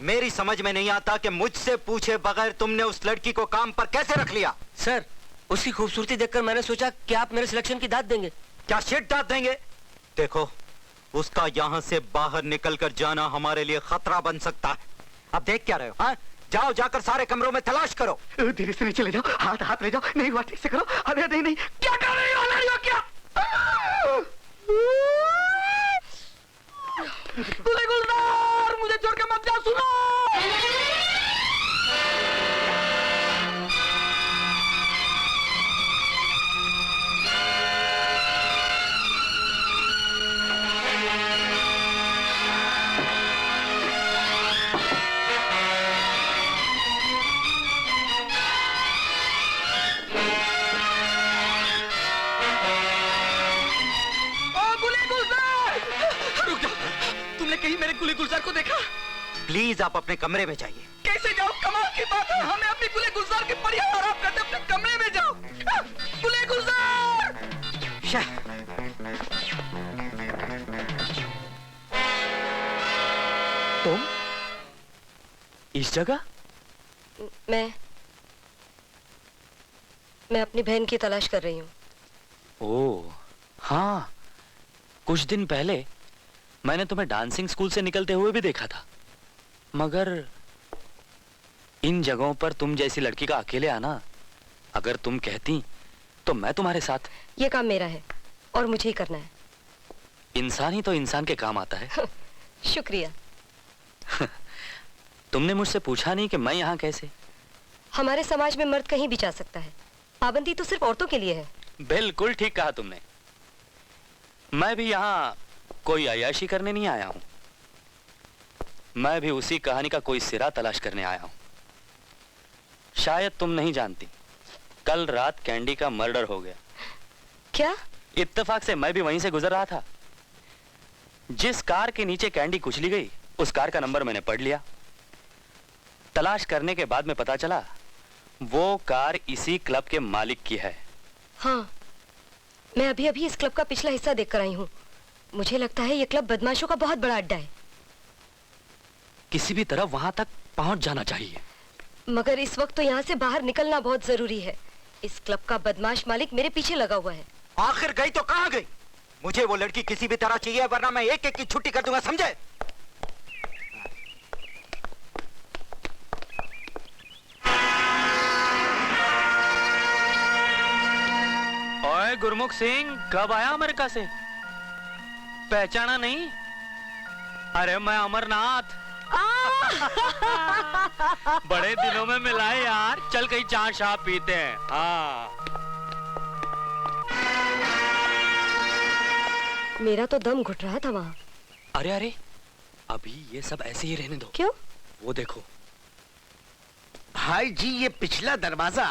मेरी समझ में नहीं आता कि मुझसे पूछे बगैर तुमने उस लड़की को काम पर कैसे रख लिया? सर, उसकी खूबसूरती देखकर मैंने सोचा कि आप मेरे सिलेक्शन की दाद देंगे। क्या शिट दाद देंगे? देखो, उसका यहाँ से बाहर निकलकर जाना हमारे लिए खतरा बन सकता है। अब देख क्या रहे हो? हाँ, जाओ, जाकर सारे कमरों में तलाश करो। धीरे से नीचे ले जाओ, हाथ हाथ ले जाओ। नहीं हुआ, ठीक से करो। अरे नहीं, क्या कर रही हो? क्या गुलजार, मुझे छोड़ के मत जाओ। सुनो, गुले गुलजार को देखा? प्लीज आप अपने कमरे में जाइए। कैसे जाओ? कमाल की बात है, हमें अपनी गुले गुलजार की परियां और आप कहते अपने कमरे में जाओ। गुले गुलजार! तुम इस जगह? मैं अपनी बहन की तलाश कर रही हूँ। ओह, हाँ, कुछ दिन पहले मैंने तुम्हें डांसिंग स्कूल से निकलते हुए भी देखा था, मगर इन जगहों पर तुम जैसी लड़की का अकेले आना, अगर तुम कहती तो मैं तुम्हारे साथ। ये काम मेरा है और मुझे ही करना है। इंसान ही तो इंसान के काम आता है। शुक्रिया। तुमने मुझसे पूछा नहीं कि मैं यहाँ कैसे? हमारे समाज में मर्द कहीं भी जा सकता है, पाबंदी तो सिर्फ औरतों के लिए है। बिल्कुल ठीक कहा तुमने। मैं भी यहाँ कोई अय्याशी करने नहीं आया हूँ, मैं भी उसी कहानी का कोई सिरा तलाश करने आया हूँ। शायद तुम नहीं जानती, कल रात कैंडी का मर्डर हो गया। क्या? इत्तेफाक से मैं भी वहीं से गुजर रहा था। जिस कार के नीचे कैंडी कुचली गई, उस कार का नंबर मैंने पढ़ लिया। तलाश करने के बाद में पता चला वो कार इसी क्लब के मालिक की है। हाँ, मैं अभी अभी इस क्लब का पिछला हिस्सा देखकर आई हूँ। मुझे लगता है ये क्लब बदमाशों का बहुत बड़ा अड्डा है। किसी भी तरह वहां तक पहुंच जाना चाहिए। मगर इस वक्त तो यहाँ से बाहर निकलना बहुत जरूरी है। इस क्लब का बदमाश मालिक मेरे पीछे लगा हुआ है। आखिर गई तो कहाँ गई? मुझे वो लड़की किसी भी तरह चाहिए, वरना मैं एक एक की छुट्टी कर दूंगा, समझे? ओए गुरमुख सिंह, कब आया अमेरिका से? पहचाना नहीं? अरे मैं अमरनाथ। बड़े दिनों में मिला है यार, चल कहीं चाय शाप पीते हैं। हाँ। मेरा तो दम घुट रहा था वहाँ। अरे अरे, अभी ये सब ऐसे ही रहने दो। क्यों? वो देखो। भाई जी, ये पिछला दरवाजा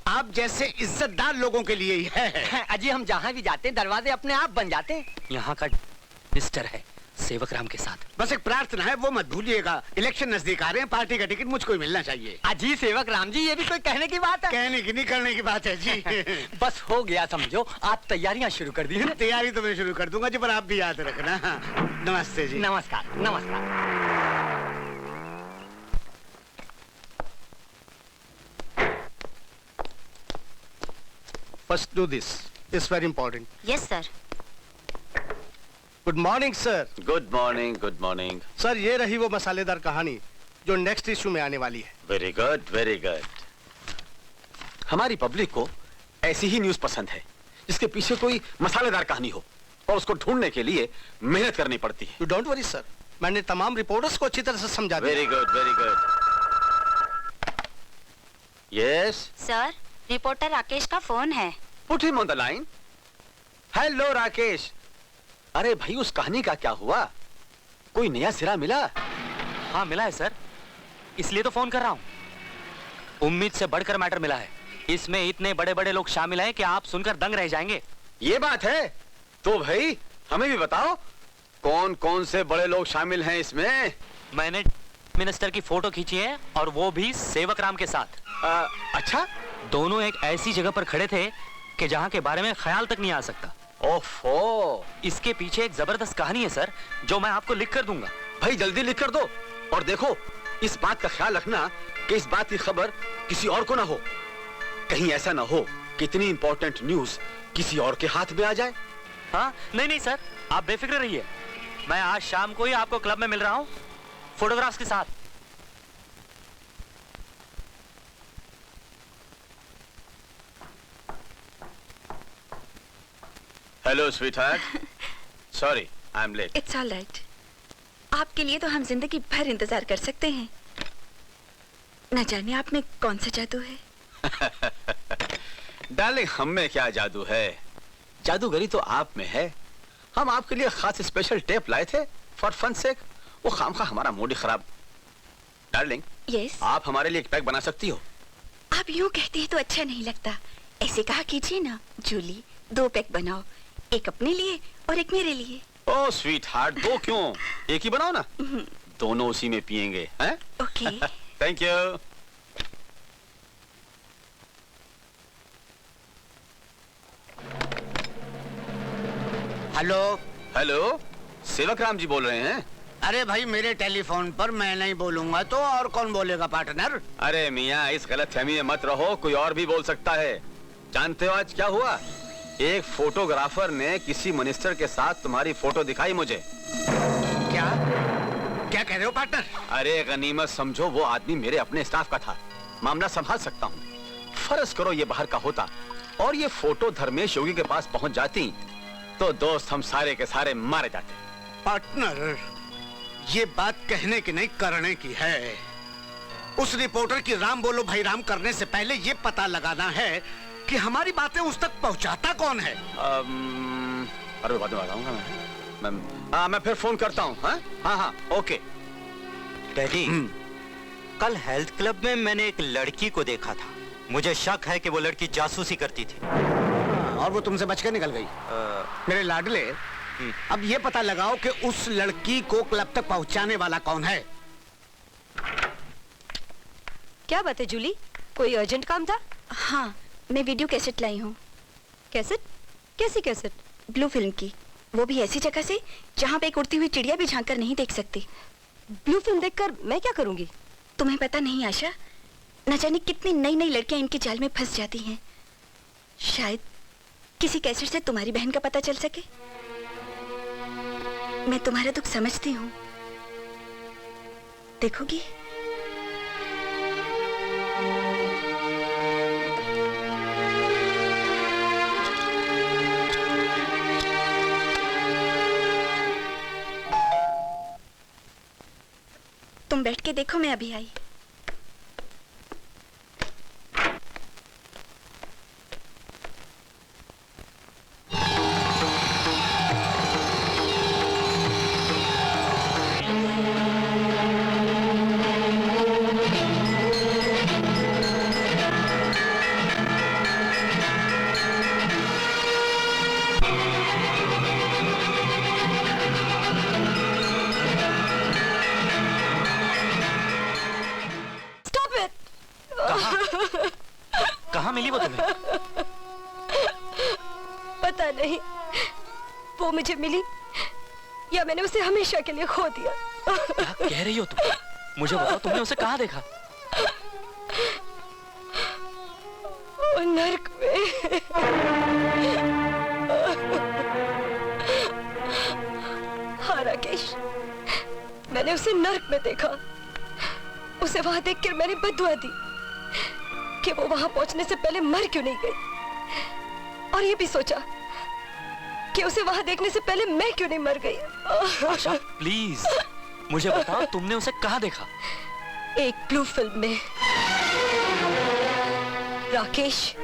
आप जैसे इज्जतदार लोगों के लिए ही है। अजी हम जहाँ भी जाते हैं दरवाजे अपने आप बन जाते हैं। यहाँ का मिनिस्टर है सेवक राम के साथ। बस एक प्रार्थना है, वो मत भूलिएगा। इलेक्शन नजदीक आ रहे हैं, पार्टी का टिकट मुझको ही मिलना चाहिए। अजी सेवक राम जी, ये भी कोई कहने की बात है? कहने की नहीं, करने की बात है जी। बस हो गया समझो, आप तैयारियां शुरू कर दी है ना? तैयारी तो मैं शुरू कर दूंगा जी, पर आप भी याद रखना। नमस्ते जी। नमस्कार नमस्कार। First do this. It's very important. Yes sir. Good morning sir. Good morning, good morning. Sir, ये रही वो मसालेदार कहानी जो नेक्स्ट इशू में आने वाली है। Very good, very good. हमारी पब्लिक को ऐसी ही न्यूज पसंद है जिसके पीछे कोई मसालेदार कहानी हो, और उसको ढूंढने के लिए मेहनत करनी पड़ती है। यू डोंट वरी सर, मैंने तमाम रिपोर्टर्स को अच्छी तरह से समझा दिया। Very good, very good. Yes sir, reporter Rakesh का फोन है। Put him on the line. Hello Rakesh. अरे भाई, उस कहानी का क्या हुआ? कोई नया सिरा मिला? हाँ मिला है सर, इसलिए तो फोन कर रहा हूँ। उम्मीद से बढ़कर मैटर मिला है। इसमें इतने बड़े बड़े लोग शामिल हैं कि आप सुनकर दंग रह जाएंगे। ये बात है तो भाई हमें भी बताओ, कौन कौन से बड़े लोग शामिल हैं इसमें? मैंने मिनिस्टर की फोटो खींची है, और वो भी सेवक राम के साथ। अच्छा? दोनों एक ऐसी जगह पर खड़े थे कि जहाँ के बारे में ख्याल तक नहीं आ सकता। ओफो, इसके पीछे एक जबरदस्त कहानी है सर, जो मैं आपको लिख कर दूंगा। भाई जल्दी लिख कर दो, और देखो इस बात का ख्याल रखना कि इस बात की खबर किसी और को ना हो। कहीं ऐसा ना हो कि इतनी इंपॉर्टेंट न्यूज किसी और के हाथ में आ जाए। हाँ नहीं नहीं सर, आप बेफिक्र रहिए। मैं आज शाम को ही आपको क्लब में मिल रहा हूँ, फोटोग्राफ्स के साथ। Hello sweetheart, sorry I am late. It's all right. आपके लिए तो हम जिंदगी भर इंतजार कर सकते हैं। न जाने आप में कौन सा जादू है। डार्लिंग, हम में क्या जादू है? जादूगरी तो आप में है। हम आपके लिए खास स्पेशल टेप लाए थे फॉर फन सेक। वो खामखा हमारा मूड ही खराब। डार्लिंग, यस, आप हमारे लिए एक पैक बना सकती हो? आप यूं कहते हैं तो अच्छा नहीं लगता। ऐसे कहा कीजिए ना, जूली 2 पैक बनाओ, एक अपने लिए और एक मेरे लिए। ओह स्वीटहार्ट, 2 क्यों, एक ही बनाओ ना। दोनों उसी में पिएंगे, हैं? Okay. Thank you. Hello. Hello, सेवक राम जी बोल रहे हैं? अरे भाई, मेरे टेलीफोन पर मैं नहीं बोलूंगा तो और कौन बोलेगा पार्टनर? अरे मियाँ, इस गलतफहमी में मत रहो, कोई और भी बोल सकता है। जानते हो आज क्या हुआ? एक फोटोग्राफर ने किसी मिनिस्टर के साथ तुम्हारी फोटो दिखाई मुझे। क्या क्या कह रहे हो पार्टनर? अरे गनीमत समझो, वो आदमी मेरे अपने स्टाफ का था। मामला संभाल सकता हूँ। फर्ज करो ये बाहर का होता और ये फोटो धर्मेश योगी के पास पहुंच जाती, तो दोस्त हम सारे के सारे मारे जाते। पार्टनर, ये बात कहने की नहीं करने की है। उस रिपोर्टर की राम बोलो भाई राम करने से पहले ये पता लगाना है कि हमारी बातें उस तक पहुंचाता कौन है। अरे बाद में बताऊंगा मैं फिर फोन करता हूँ। हाँ, ओके। डैडी, कल हेल्थ क्लब में मैंने एक लड़की को देखा था। मुझे शक है कि वो लड़की जासूसी करती थी। और वो तुमसे बचकर निकल गई। मेरे लाडले, अब ये पता लगाओ कि उस लड़की को क्लब तक पहुंचाने वाला कौन है। क्या बात है जूली, कोई अर्जेंट काम था? हाँ, मैं वीडियो कैसेट लाई हूँ। कैसेट? कैसी कैसेट? ब्लू फिल्म की, वो भी ऐसी जगह से जहाँ पे एक उड़ती हुई चिड़िया भी झांक कर नहीं देख सकती। ब्लू फिल्म देखकर मैं क्या करूंगी? तुम्हें पता नहीं आशा, न जाने कितनी नई नई लड़कियां इनके जाल में फंस जाती हैं। शायद किसी कैसेट से तुम्हारी बहन का पता चल सके। मैं तुम्हारा दुख समझती हूँ, देखोगी? तुम बैठ के देखो, मैं अभी आई। कहाँ मिली वो तुम्हें? पता नहीं, वो मुझे मिली या मैंने उसे हमेशा के लिए खो दिया। क्या कह रही हो तुम? मुझे बताओ, तुमने उसे कहाँ देखा? नर्क में। हाँ राकेश, मैंने उसे नर्क में देखा। उसे वहां देखकर मैंने बद्दुआ दी कि वो वहां पहुंचने से पहले मर क्यों नहीं गई, और ये भी सोचा कि उसे वहां देखने से पहले मैं क्यों नहीं मर गई। आशा, प्लीज मुझे बताओ, तुमने उसे कहाँ देखा? एक ब्लू फिल्म में। राकेश,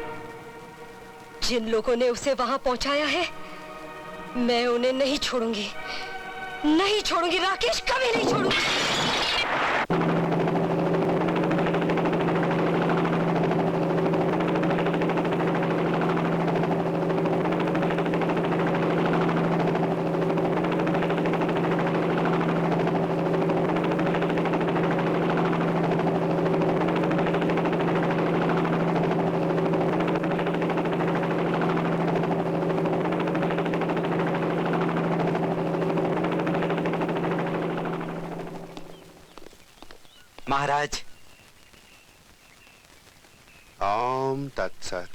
जिन लोगों ने उसे वहां पहुंचाया है, मैं उन्हें नहीं छोड़ूंगी, नहीं छोड़ूंगी राकेश, कभी नहीं छोड़ूंगी। महाराज। ओम तत्सत।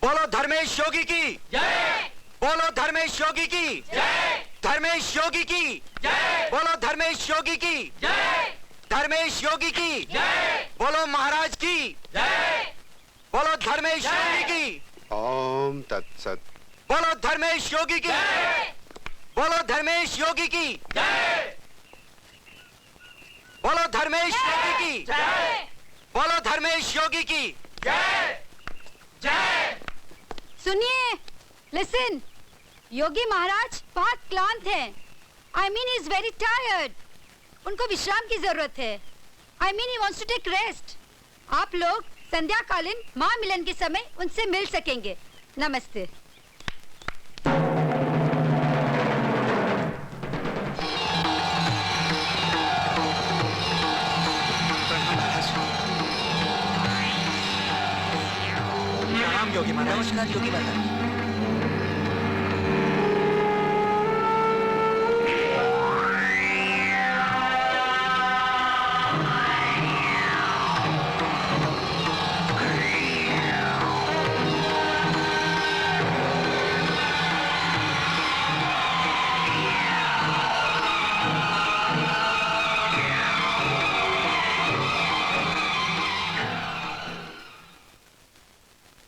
बोलो धर्मेश योगी की जय। बोलो धर्मेश योगी की जय। धर्मेश योगी की जय। बोलो धर्मेश योगी की जय। धर्मेश योगी की जय। बोलो महाराज की जय। बोलो धर्मेश योगी की। ओम तत्सत। बोलो धर्मेश योगी की जय। बोलो धर्मेश योगी की जय। बोलो धर्मेश योगी की जय। बोलो धर्मेश योगी की जय। जय। सुनिए, लिसन, योगी महाराज बहुत क्लांत हैं। I mean, he is very tired. उनको विश्राम की जरूरत है। I mean, he wants to take rest. आप लोग संध्या कालीन महामिलन के समय उनसे मिल सकेंगे। नमस्ते। योगी महाराज। नमस्कार योगी महाराज।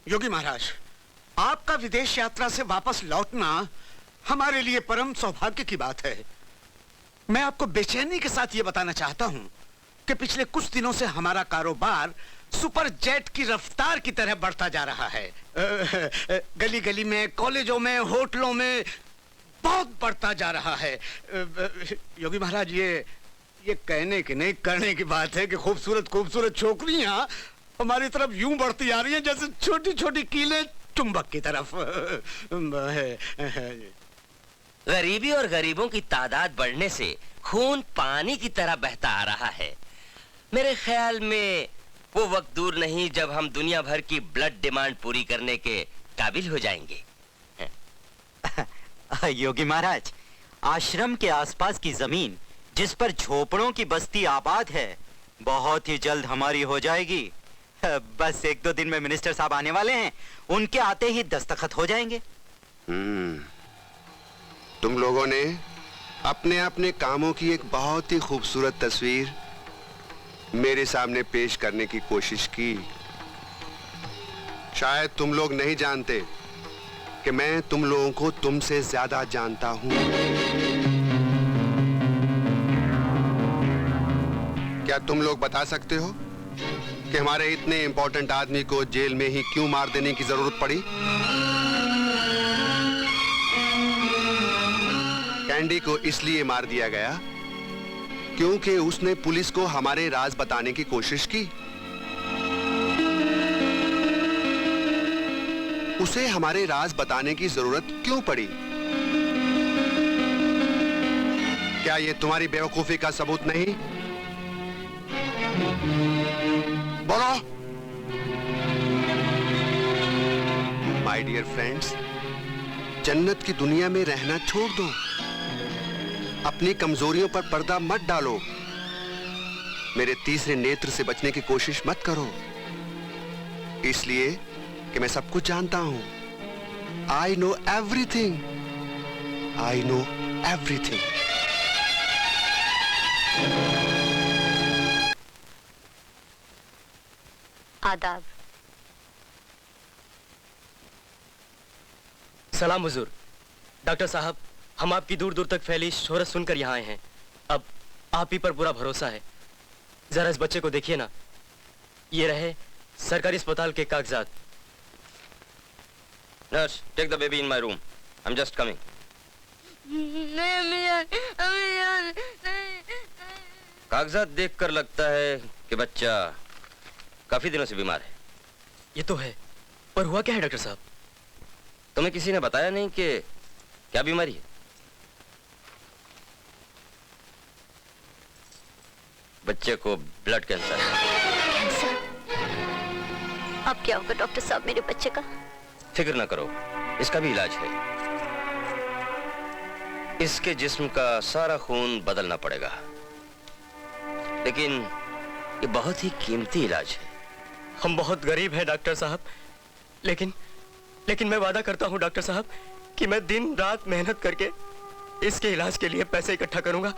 योगी महाराज, आपका का विदेश यात्रा से वापस लौटना हमारे लिए परम सौभाग्य की बात है। मैं आपको बेचैनी के साथ ये बताना चाहता हूं कि पिछले कुछ दिनों से हमारा कारोबार सुपर जेट की रफ्तार की तरह बढ़ता जा रहा है। गली गली में, कॉलेजों में, होटलों में बहुत बढ़ता जा रहा है। योगी महाराज, ये कहने की नहीं करने की बात है कि खूबसूरत खूबसूरत छोकरियां हमारी तरफ यूं बढ़ती आ रही हैं जैसे छोटी छोटी कीलें चुंबक की तरफ। गरीबी और गरीबों की तादाद बढ़ने से खून पानी की तरह बहता आ रहा है। मेरे ख्याल में वो वक्त दूर नहीं जब हम दुनिया भर की ब्लड डिमांड पूरी करने के काबिल हो जाएंगे। योगी महाराज, आश्रम के आसपास की जमीन जिस पर झोपड़ों की बस्ती आबाद है बहुत ही जल्द हमारी हो जाएगी। बस 1-2 दिन में मिनिस्टर साहब आने वाले हैं, उनके आते ही दस्तखत हो जाएंगे। तुम लोगों ने अपने अपने कामों की एक बहुत ही खूबसूरत तस्वीर मेरे सामने पेश करने की कोशिश की। शायद तुम लोग नहीं जानते कि मैं तुम लोगों को तुमसे ज्यादा जानता हूं। क्या तुम लोग बता सकते हो कि हमारे इतने इंपॉर्टेंट आदमी को जेल में ही क्यों मार देने की जरूरत पड़ी? कैंडी को इसलिए मार दिया गया क्योंकि उसने पुलिस को हमारे राज बताने की कोशिश की। उसे हमारे राज बताने की जरूरत क्यों पड़ी? क्या यह तुम्हारी बेवकूफी का सबूत नहीं? बोलो। माय डियर फ्रेंड्स, जन्नत की दुनिया में रहना छोड़ दो। अपनी कमजोरियों पर पर्दा मत डालो। मेरे तीसरे नेत्र से बचने की कोशिश मत करो, इसलिए कि मैं सब कुछ जानता हूं। I know everything. I know everything. आदाब। सलाम हुजूर। डॉक्टर साहब, हम आपकी दूर दूर तक फैली शोहरत सुनकर यहाँ आए हैं। अब आप ही पर पूरा भरोसा है। जरा इस बच्चे को देखिए ना। ये रहे सरकारी अस्पताल के कागजात। Nurse, take the baby in my room. I am just coming. कागजात देखकर लगता है कि बच्चा काफी दिनों से बीमार है। ये तो है, पर हुआ क्या है डॉक्टर साहब? तुम्हें किसी ने बताया नहीं कि क्या बीमारी है? बच्चे को ब्लड कैंसर है। कैंसर? अब क्या होगा डॉक्टर साहब मेरे बच्चे का? फिक्र ना करो, इसका भी इलाज है। इसके जिस्म का सारा खून बदलना पड़ेगा, लेकिन ये बहुत ही कीमती इलाज है। हम बहुत गरीब हैं डॉक्टर साहब, लेकिन मैं वादा करता हूं डॉक्टर साहब कि मैं दिन रात मेहनत करके इसके इलाज के लिए पैसे इकट्ठा करूंगा।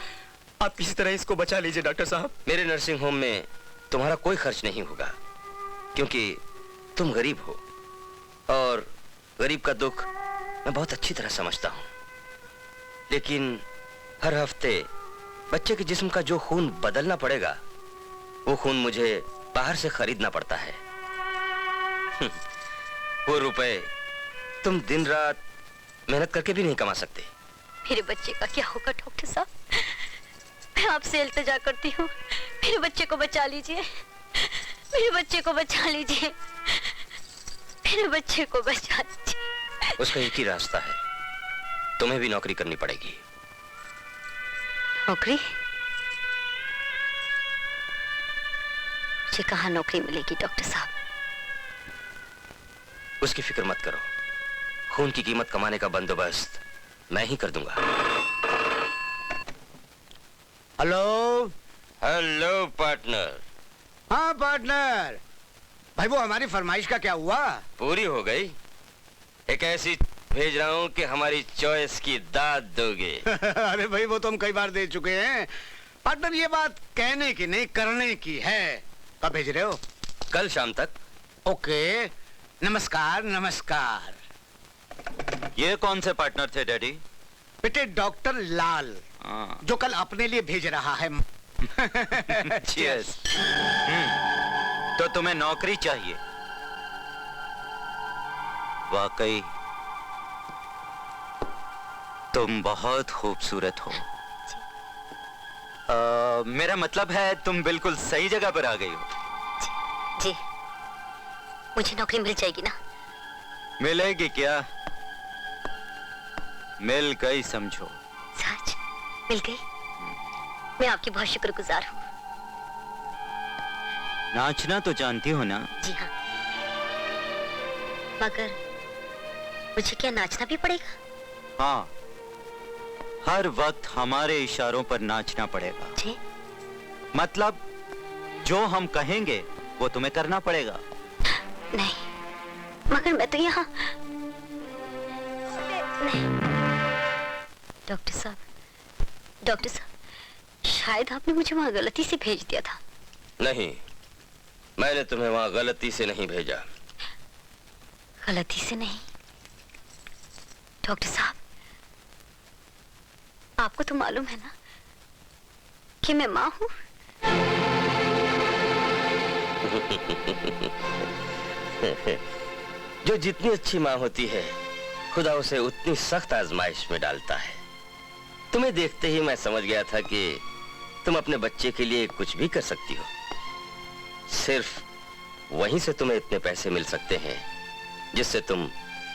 आप किसी तरह इसको बचा लीजिए डॉक्टर साहब। मेरे नर्सिंग होम में तुम्हारा कोई खर्च नहीं होगा, क्योंकि तुम गरीब हो और गरीब का दुख मैं बहुत अच्छी तरह समझता हूं। लेकिन हर हफ्ते बच्चे के जिस्म का जो खून बदलना पड़ेगा, वो खून मुझे बाहर से खरीदना पड़ता है। वो रुपए तुम दिन रात मेहनत करके भी नहीं कमा सकते। मेरे बच्चे का क्या होगा डॉक्टर साहब? मैं आपसे इल्तिजा करती हूँ, मेरे बच्चे को बचा लीजिए। मेरे बच्चे को बचा लीजिए। मेरे बच्चे को बचा लीजिए। उसका एक ही रास्ता है, तुम्हें भी नौकरी करनी पड़ेगी। नौकरी? मुझे कहाँ नौकरी मिलेगी डॉक्टर साहब? उसकी फिक्र मत करो, खून की कीमत कमाने का बंदोबस्त मैं ही कर दूंगा। हेलो। Hello partner. हाँ पार्टनर। भाई वो हमारी फरमाइश का क्या हुआ? पूरी हो गई। एक ऐसी भेज रहा हूँ कि हमारी चॉइस की दाद दोगे। अरे भाई वो तो हम कई बार दे चुके हैं। पार्टनर ये बात कहने की नहीं करने की है। कब भेज रहे हो? कल शाम तक। ओके। नमस्कार नमस्कार। ये कौन से पार्टनर थे डैडी? बेटे डॉक्टर लाल, जो कल अपने लिए भेज रहा है। Cheers. तो तुम्हें नौकरी चाहिए? वाकई तुम बहुत खूबसूरत हो। मेरा मतलब है तुम बिल्कुल सही जगह पर आ गई हो। जी, मुझे नौकरी मिल जाएगी ना? मिलेगी क्या? मिल गई समझो। सच मिल गई? मैं आपकी बहुत शुक्रगुजार हूँ। नाचना तो जानती हो ना? जी हाँ, मगर मुझे क्या नाचना भी पड़ेगा? हाँ, हर वक्त हमारे इशारों पर नाचना पड़ेगा। जी? मतलब जो हम कहेंगे वो तुम्हें करना पड़ेगा। नहीं, मगर मैं तो यहाँ नहीं। डॉक्टर साहब, शायद आपने मुझे वहाँ गलती से भेज दिया था। नहीं, मैंने तुम्हें वहाँ गलती से नहीं भेजा। गलती से नहीं? डॉक्टर साहब, आपको तो मालूम है ना कि मैं माँ हूँ। जो जितनी अच्छी माँ होती है, खुदा उसे उतनी सख्त आजमाइश में डालता है। तुम्हें देखते ही मैं समझ गया था कि तुम अपने बच्चे के लिए कुछ भी कर सकती हो। सिर्फ वहीं से तुम्हें इतने पैसे मिल सकते हैं जिससे तुम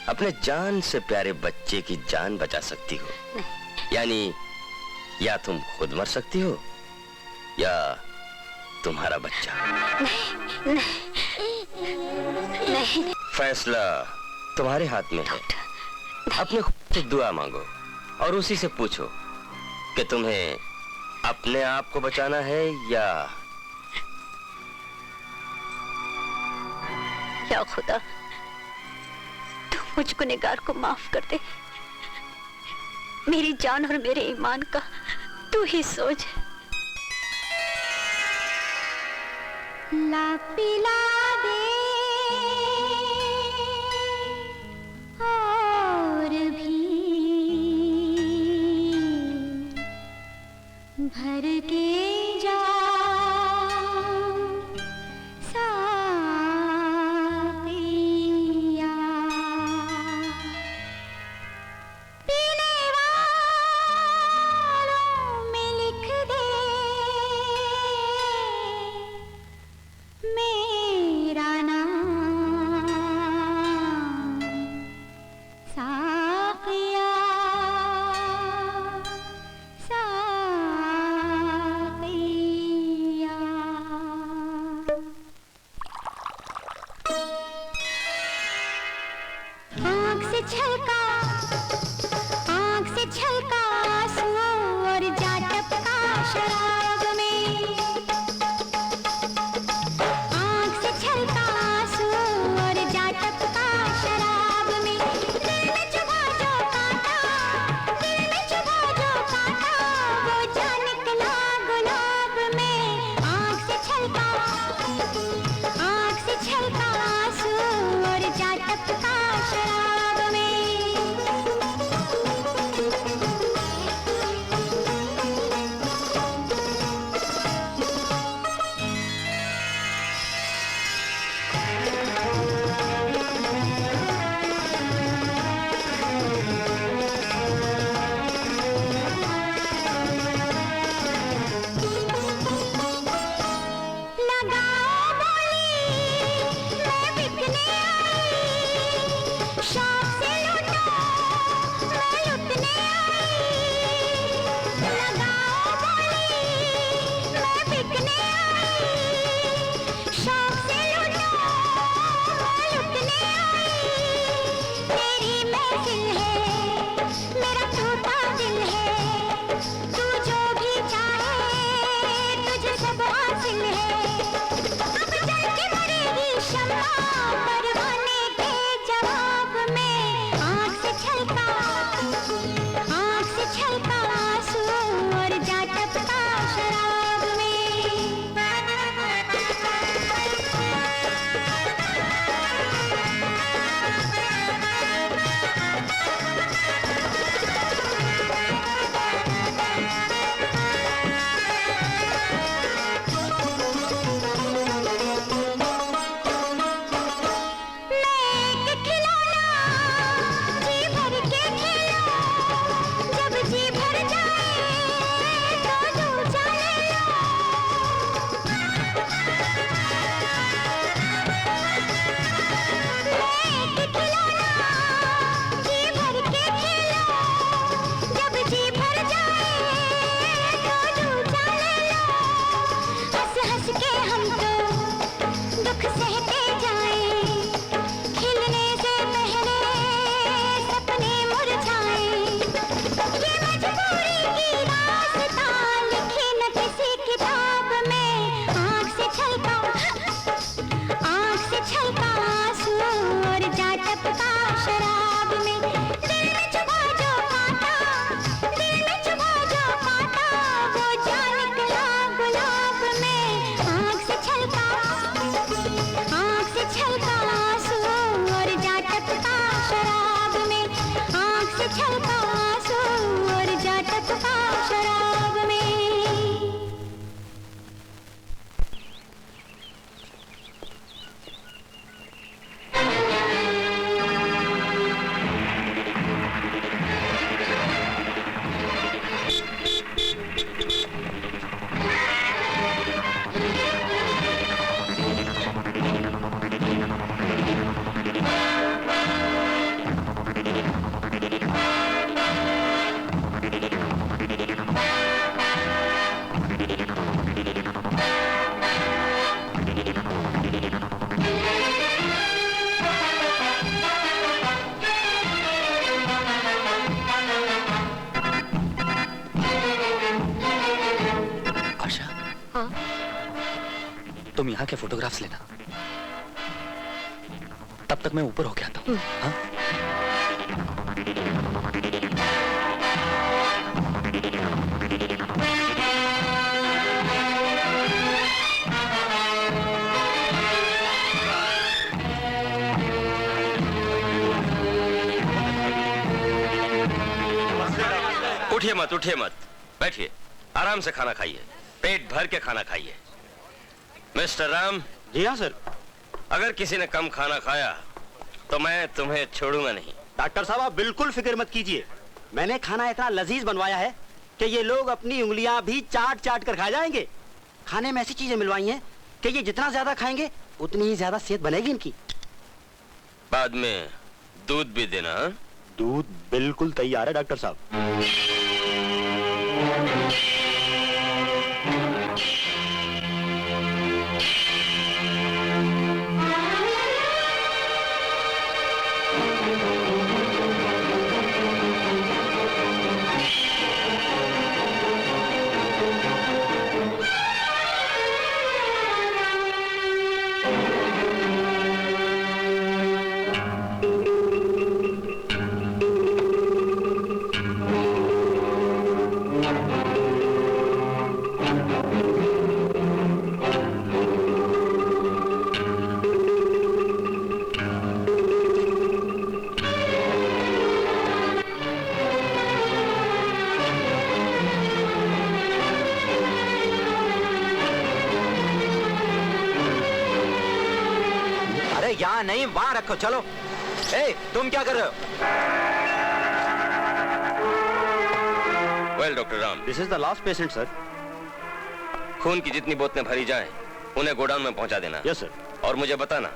अपने जान से प्यारे बच्चे की जान बचा सकती हो। यानी या तुम खुद मर सकती हो या तुम्हारा बच्चा। नहीं। फैसला तुम्हारे हाथ में है। अपने खुद से दुआ मांगो और उसी से पूछो कि तुम्हें अपने आप को बचाना है या खुदा, तू मुझ गुनहगार को माफ कर दे। मेरी जान और मेरे ईमान का तू ही सोच। ला पिला दे और भी भर के जा आशा, हाँ? तुम यहाँ के फोटोग्राफ्स लेना, तब तक मैं ऊपर होके आता हूँ। हाँ? उठिए मत, उठिए मत, बैठिए, आराम से खाना खाइए, पेट भर के खाना खाइए। मिस्टर राम। जी हाँ सर। अगर किसी ने कम खाना खाया तो मैं तुम्हें छोड़ूंगा नहीं। डॉक्टर साहब आप बिल्कुल फिक्र मत कीजिए, मैंने खाना इतना लजीज बनवाया है कि ये लोग अपनी उंगलियां भी चाट चाट कर खा जाएंगे। खाने में ऐसी चीजें मिलवाई हैं कि ये जितना ज्यादा खाएंगे उतनी ही ज्यादा सेहत बनेगी इनकी। बाद में दूध भी देना। हा? दूध बिल्कुल तैयार है डॉक्टर साहब। यहाँ नहीं वहां रखो, चलो। ए, तुम क्या कर रहे हो? Well doctor Ram, this is the last patient sir. खून की जितनी बोतलें भरी जाएं, उन्हें गोडाउन में पहुंचा देना। Yes sir. और मुझे बताना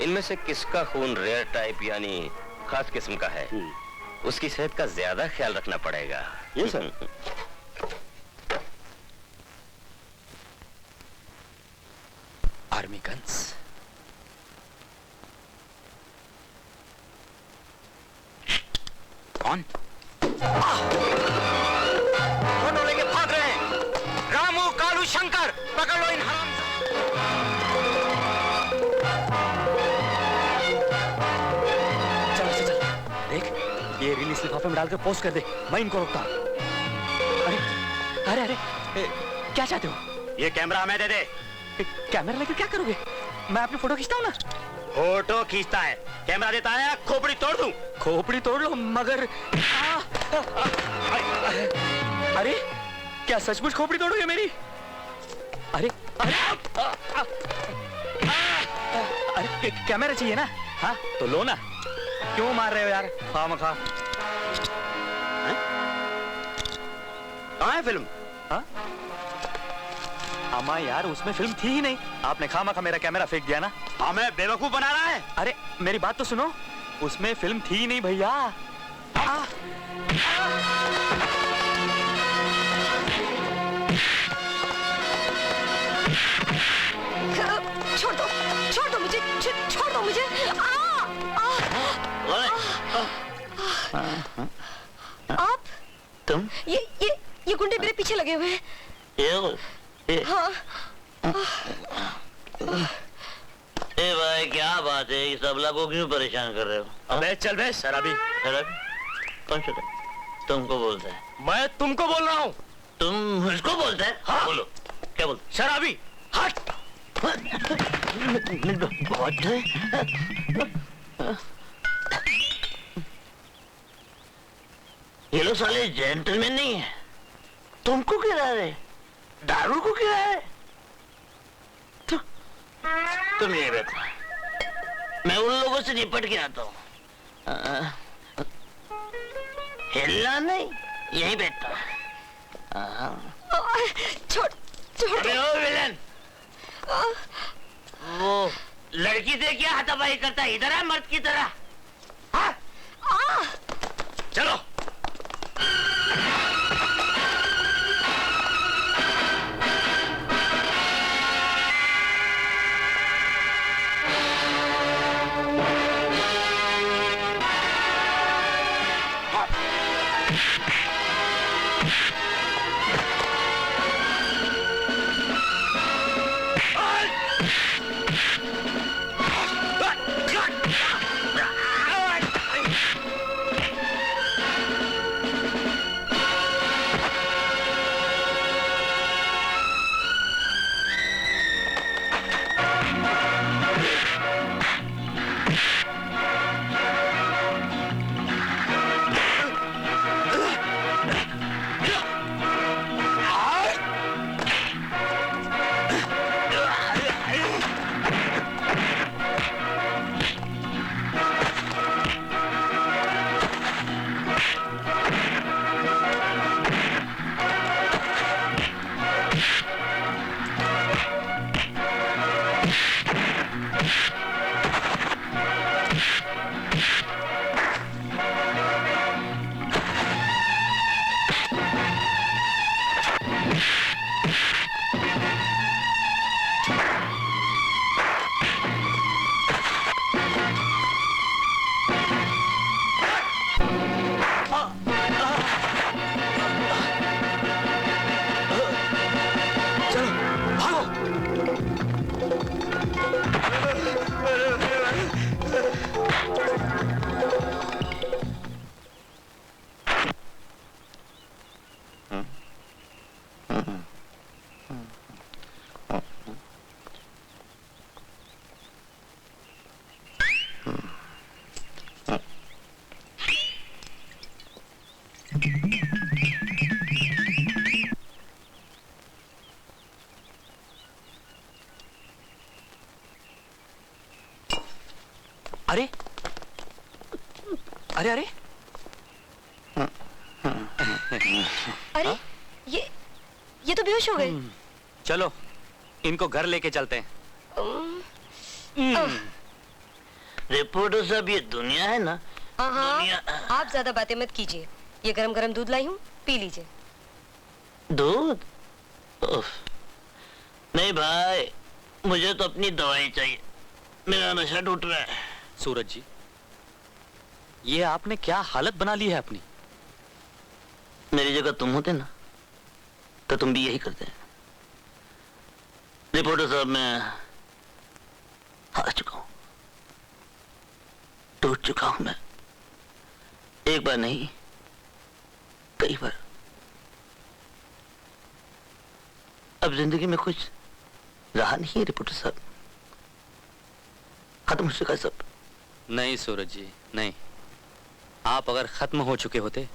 इनमें से किसका खून रेयर टाइप यानी खास किस्म का है। उसकी सेहत का ज्यादा ख्याल रखना पड़ेगा। Yes sir. Army guns. कौन? दोनों लेके भाग रहे हैं। रामू, कालू, शंकर, पकड़ लो इन हराम। चल चल चल, देख ये रिलीज लिफाफे में डालकर पोस्ट कर दे, मैं इनको रोकता हूँ। अरे अरे अरे क्या चाहते हो? ये कैमरा हमें दे दे। कैमरा लेकर क्या करोगे? मैं अपनी फोटो खींचता हूँ ना। फोटो खींचता है, कैमरा देता है, खोपड़ी तोड़ दूं। खोपड़ी तोड़ लो, मगर अरे क्या सचमुच खोपड़ी तोड़ोगे मेरी? अरे अरे अरे कैमरा चाहिए ना? हाँ तो लो ना, क्यों मार रहे हो यार खामखा? कहाँ है फिल्म? हाँ अम्मा यार, उसमें फिल्म थी ही नहीं, आपने खामखा मेरा कैमरा फेंक दिया ना। हमें बेवकूफ बना रहा है। अरे मेरी बात तो सुनो, उसमें फिल्म थी ही नहीं भैया। छोड़ दो मुझे, छोड़ दो मुझे। आप? तुम? ये गुंडे मेरे पीछे लगे हुए हैं। हाँ। ए भाई क्या बात है, इस अबला को क्यों परेशान कर रहे हो? अबे चल बे शराबी। शराबी? कौन सा? तुमको बोलता है? मैं तुमको बोल रहा हूँ। तुम मुझको बोलता है? हाँ? बोलो क्या बोलते? शराबी हट। बहुत है। ये लोग साले जेंटलमैन नहीं है। तुमको गिरा रहे, दारू को गिरा है। तुम यही बैठो, मैं उन लोगों से निपट के आता हूँ। हिलना नहीं, यही बैठता। छोड़ छोड़। अबे ओ विलन, वो लड़की से क्या हाथापाई करता है? इधर है मर्द की तरह। हाँ? चलो। अरे अरे अरे ये तो बेहोश हो गए। चलो इनको घर लेके चलते हैं। रिपोर्टर साहब, ये दुनिया है ना? हाँ, आप ज्यादा बातें मत कीजिए। ये गरम गरम दूध लाई हूँ, पी लीजिए। दूध? नहीं भाई, मुझे तो अपनी दवाई चाहिए, मेरा नशा टूट रहा है। सूरज जी, ये आपने क्या हालत बना ली है अपनी। मेरी जगह तुम होते ना तो तुम भी यही करते। रिपोर्टर साहब, मैं हार चुका हूं, टूट चुका हूं मैं। एक बार नहीं, कई बार। अब जिंदगी में कुछ रहा नहीं है रिपोर्टर साहब, खत्म हो चुका सब। नहीं सूरज जी नहीं, आप अगर खत्म हो चुके होते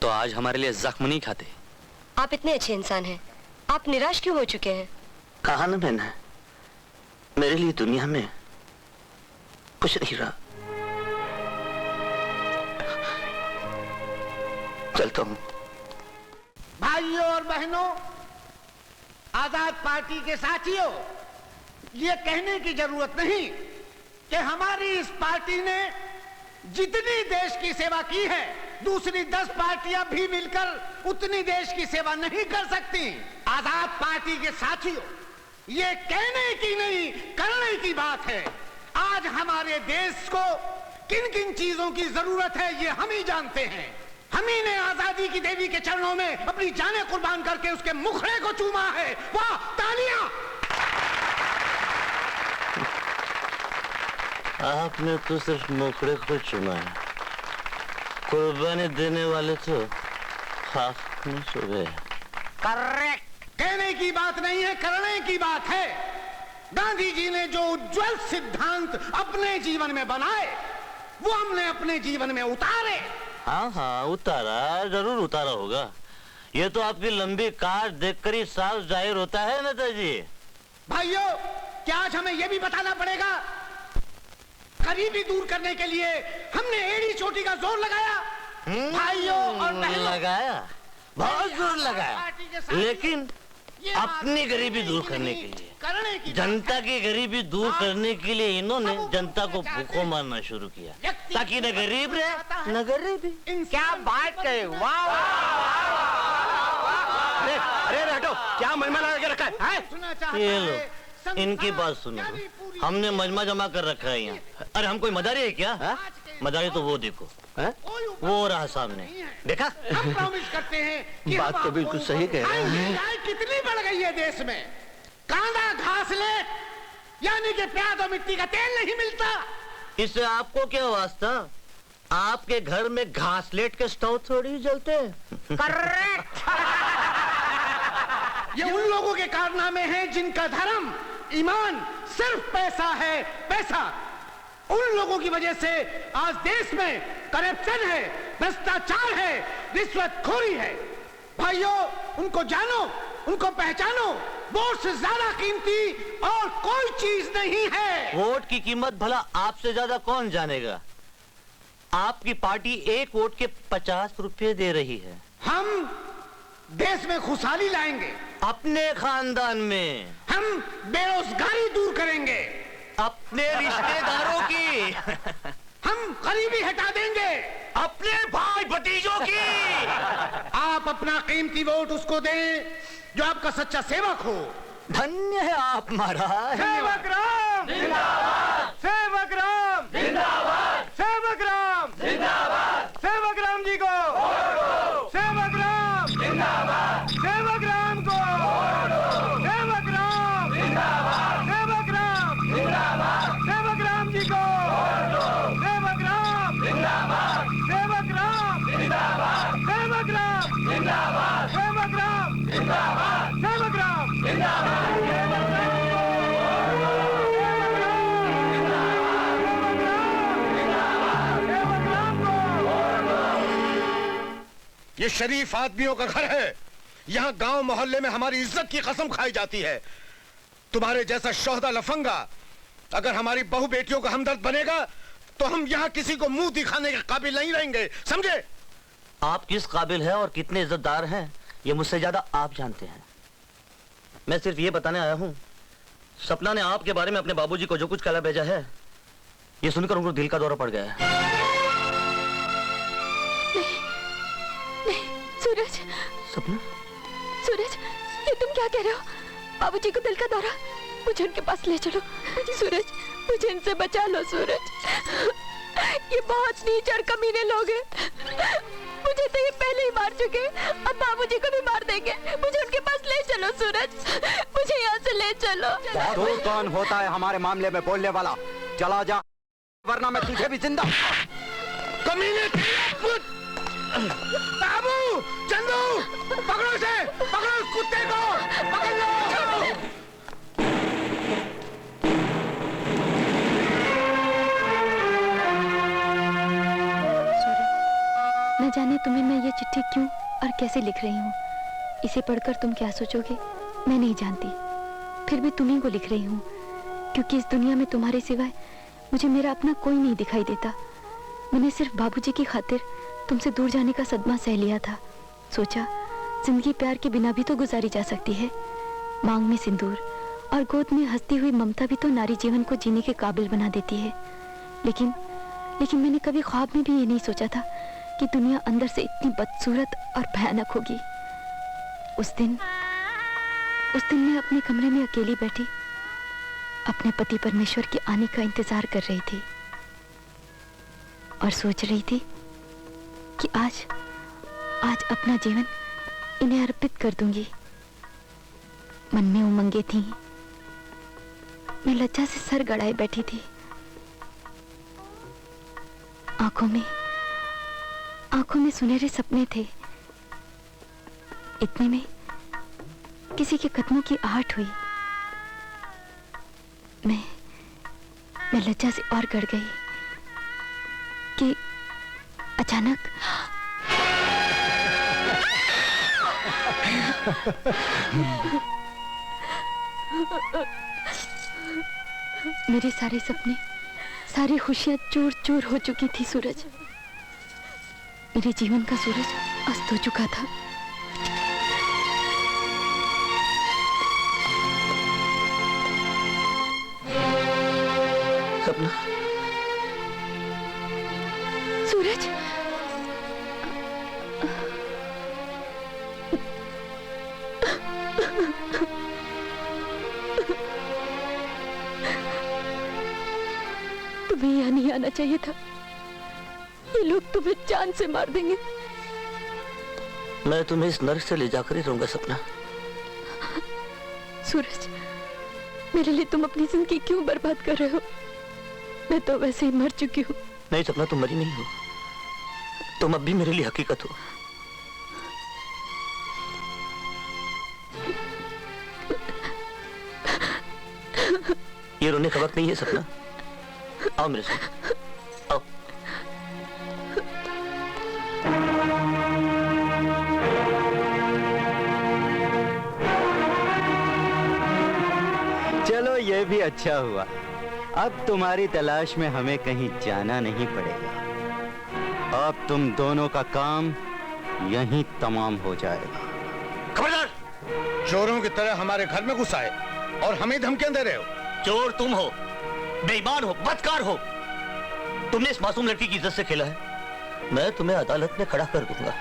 तो आज हमारे लिए जख्म नहीं खाते। आप इतने अच्छे इंसान हैं, आप निराश क्यों हो चुके हैं? कहा ना मैंने, मेरे लिए दुनिया में कुछ नहीं रहा। चलता हूं। भाइयों और बहनों, आजाद पार्टी के साथियों, ये कहने की जरूरत नहीं कि हमारी इस पार्टी ने जितनी देश की सेवा की है, दूसरी 10 पार्टियां भी मिलकर उतनी देश की सेवा नहीं कर सकती। आजाद पार्टी के साथियों, ये कहने की नहीं, करने की बात है। आज हमारे देश को किन किन चीजों की जरूरत है ये हम ही जानते हैं। हम ही ने आजादी की देवी के चरणों में अपनी जानें कुर्बान करके उसके मुखड़े को चूमा है। वाह, तालियां! आपने तो सिर्फ मुखड़े को चुना है, कुर्बानी देने वाले तो खाक में सो गए। करेक्ट। कहने की बात नहीं है, करने की बात है। गांधी जी ने जो उज्जवल सिद्धांत अपने जीवन में बनाए, वो हमने अपने जीवन में उतारे। हाँ हाँ, उतारा, जरूर उतारा होगा। ये तो आपकी लंबी कार देखकर ही साफ जाहिर होता है नेताजी। भाइयों, क्या आज हमें यह भी बताना पड़ेगा, गरीबी दूर करने के लिए हमने एड़ी चोटी का जोर लगाया। भाइयों और बहनों, लगाया, बहुत जोर लगाया, लेकिन अपनी गरीबी दूर करने के लिए, जनता की गरीबी दूर करने के लिए इन्होंने जनता को भूखों मारना शुरू किया, ताकि न गरीब रहे न गरीबी। क्या बात कहे, वाह! अरे हटो, क्या मजमा लगा के रखा है? ये लो, इनकी बात सुनो, हमने मजमा जमा कर रखा है यहाँ। अरे हम कोई मदारी है क्या? मदारी तो वो देखो, वो रहा सामने, देखा? हम प्रॉमिस करते हैं कि बात तो बिल्कुल सही कह रहे हैं। कितनी बढ़ गई है देश में। कांदा घास ले, यानी कि प्याज और मिट्टी का तेल नहीं मिलता। इससे आपको क्या वास्ता? आपके घर में घासलेट के स्टोव थोड़ी जलते हैं। करेक्ट। ये उन लोगों के कारनामे हैं जिनका धर्म, ईमान सिर्फ पैसा है, पैसा। उन लोगों की वजह से आज देश में करप्शन है, भ्रष्टाचार है, रिश्वतखोरी है। भाइयों, उनको जानो, उनको पहचानो। वोट से ज्यादा कीमती और कोई चीज नहीं है। वोट की कीमत भला आपसे ज्यादा कौन जानेगा? आपकी पार्टी एक वोट के 50 रुपए दे रही है। हम देश में खुशहाली लाएंगे, अपने खानदान में हम बेरोजगारी दूर करेंगे, अपने रिश्तेदारों की हम गरीबी हटा देंगे, अपने भाई भतीजों की। आप अपना कीमती वोट उसको दें जो आपका सच्चा सेवक हो। धन्य है आप महाराज। सेवक राम जिंदाबाद, सेवक राम जिंदाबाद, सेवक राम जिंदाबाद, सेवक राम जी को, सेवक राम जिंदाबाद, सेवक राम को, सेवक राम जिंदाबाद, सेवक राम जिंदाबाद, सेवक राम जी को, सेवक राम जिंदाबाद, सेवक राम जिंदाबाद, सेवक राम जिंदाबाद, सेवक राम जिंदाबाद, सेवक राम जिंदाबाद। ये शरीफ आदमियों का घर है। यहाँ गांव मोहल्ले में हमारी इज्जत की कसम खाई जाती है। तुम्हारे जैसा शोहदा लफंगा अगर हमारी बहू बेटियों का हमदर्द बनेगा तो हम यहाँ किसी को मुंह दिखाने के काबिल नहीं रहेंगे, समझे? आप किस काबिल है और कितने इज्जतदार हैं ये मुझसे ज्यादा आप जानते हैं। मैं सिर्फ ये बताने आया हूँ, सपना ने आपके बारे में अपने बाबूजी को जो कुछ कला भेजा है, ये सुनकर उनको दिल का दौरा पड़ गया है। नहीं, सूरज। सपना? सूरज, ये तुम क्या कह रहे हो? बाबूजी को दिल का दौरा? मुझे उनके पास ले चलो। सूरज, मुझे इनसे बचा लो सूरज। ये बहुत नीच और कमीने लोग हैं। मुझे तो ये पहले ही मार चुके, अब बाबूजी को भी मार देंगे। मुझे उनके पास ले चलो सूरज, मुझे यहाँ से ले चलो। तू कौन होता है हमारे मामले में बोलने वाला? चला जा, वरना मैं तुझे भी जिंदा। कमीने! बाबू, चंदू, पकड़ो इसे, पकड़ो उस कुत्ते को, पकड़ लो। न जाने तुम्हें मैं ये चिट्ठी क्यों और कैसे लिख रही हूँ। इसे पढ़कर तुम क्या सोचोगे मैं नहीं जानती, फिर भी तुम्हीं को लिख रही हूँ, क्योंकि इस दुनिया में तुम्हारे सिवाय मुझे मेरा अपना कोई नहीं दिखाई देता। मैंने सिर्फ बाबूजी की खातिर तुमसे दूर जाने का सदमा सह लिया था। सोचा जिंदगी प्यार के बिना भी तो गुजारी जा सकती है। मांग में सिंदूर और गोद में हंसती हुई ममता भी तो नारी जीवन को जीने के काबिल बना देती है। लेकिन मैंने कभी ख्वाब में भी ये नहीं सोचा था कि दुनिया अंदर से इतनी बदसूरत और भयानक होगी। उस दिन मैं अपने कमरे में अकेली बैठी अपने पति परमेश्वर के आने का इंतजार कर रही थी और सोच रही थी कि आज अपना जीवन इन्हें अर्पित कर दूंगी। मन में उमंगे थी, मैं लज्जा से सर गड़ाए बैठी थी। आंखों में सुनहरे सपने थे। इतने में किसी के कदमों की आहट हुई। मैं लज्जा से और गड़ गई कि अचानक मेरे सारे सपने, सारी खुशियां चूर चूर हो चुकी थी सूरज। मेरे जीवन का सूरज अस्त हो चुका था। सपना, सूरज, तुम्हें यहाँ नहीं आना चाहिए था। ये लोग तुम्हें जान से मार देंगे। मैं तुम्हें इस नर्क से ले जाकर ही रहूंगा सपना। सूरज, मेरे लिए तुम अपनी जिंदगी क्यों बर्बाद कर रहे हो? मैं तो वैसे ही मर चुकी हूँ। नहीं सपना, तुम मरी नहीं हो, तुम अब भी मेरे लिए हकीकत हो। ये रोने का वक्त नहीं है सपना, आओ मेरे साथ, आओ। चलो ये भी अच्छा हुआ, अब तुम्हारी तलाश में हमें कहीं जाना नहीं पड़ेगा। अब तुम दोनों का काम यहीं तमाम हो जाएगा। खबरदार! चोरों की तरह हमारे घर में घुस आए और हमें धमकियां दे रहे हो। चोर तुम हो, बेईमान हो, बदकार हो। तुमने इस मासूम लड़की की इज्जत से खेला है। मैं तुम्हें अदालत में खड़ा कर दूंगा।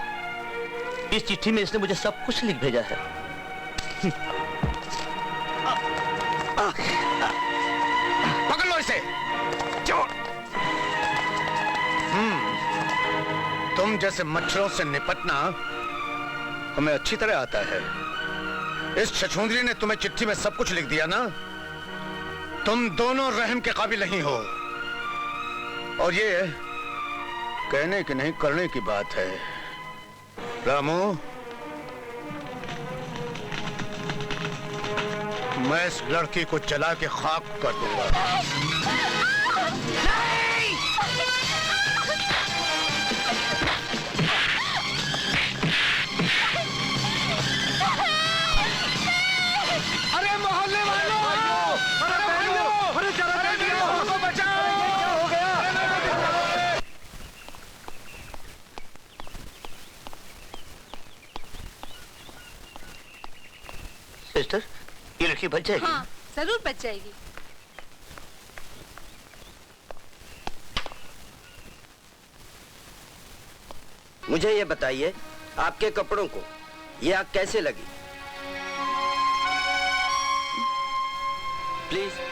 इस चिट्ठी में इसने मुझे सब कुछ लिख भेजा है। पकड़ लो इसे। चोर! तुम जैसे मच्छरों से निपटना हमें अच्छी तरह आता है। इस छछूंदरी ने तुम्हें चिट्ठी में सब कुछ लिख दिया ना। तुम दोनों रहम के काबिल नहीं हो। और ये कहने की नहीं करने की बात है। रामू, मैं इस लड़की को जला के खाक कर दूंगा। अरे मोहल्ले वालों, अरे बहनों, अरे जरा हमको बचाओ। क्या हो गया? सिस्टर, ये लड़की बच जाएगी? हाँ, जरूर बच जाएगी। मुझे ये बताइए, आपके कपड़ों को ये आग कैसे लगी? प्लीज।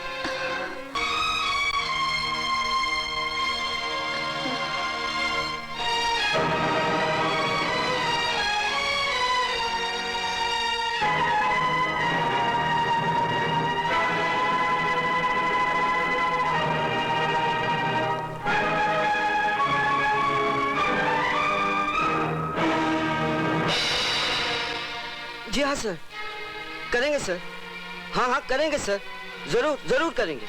जी हाँ सर, करेंगे सर। हाँ हाँ करेंगे सर, जरूर जरूर करेंगे।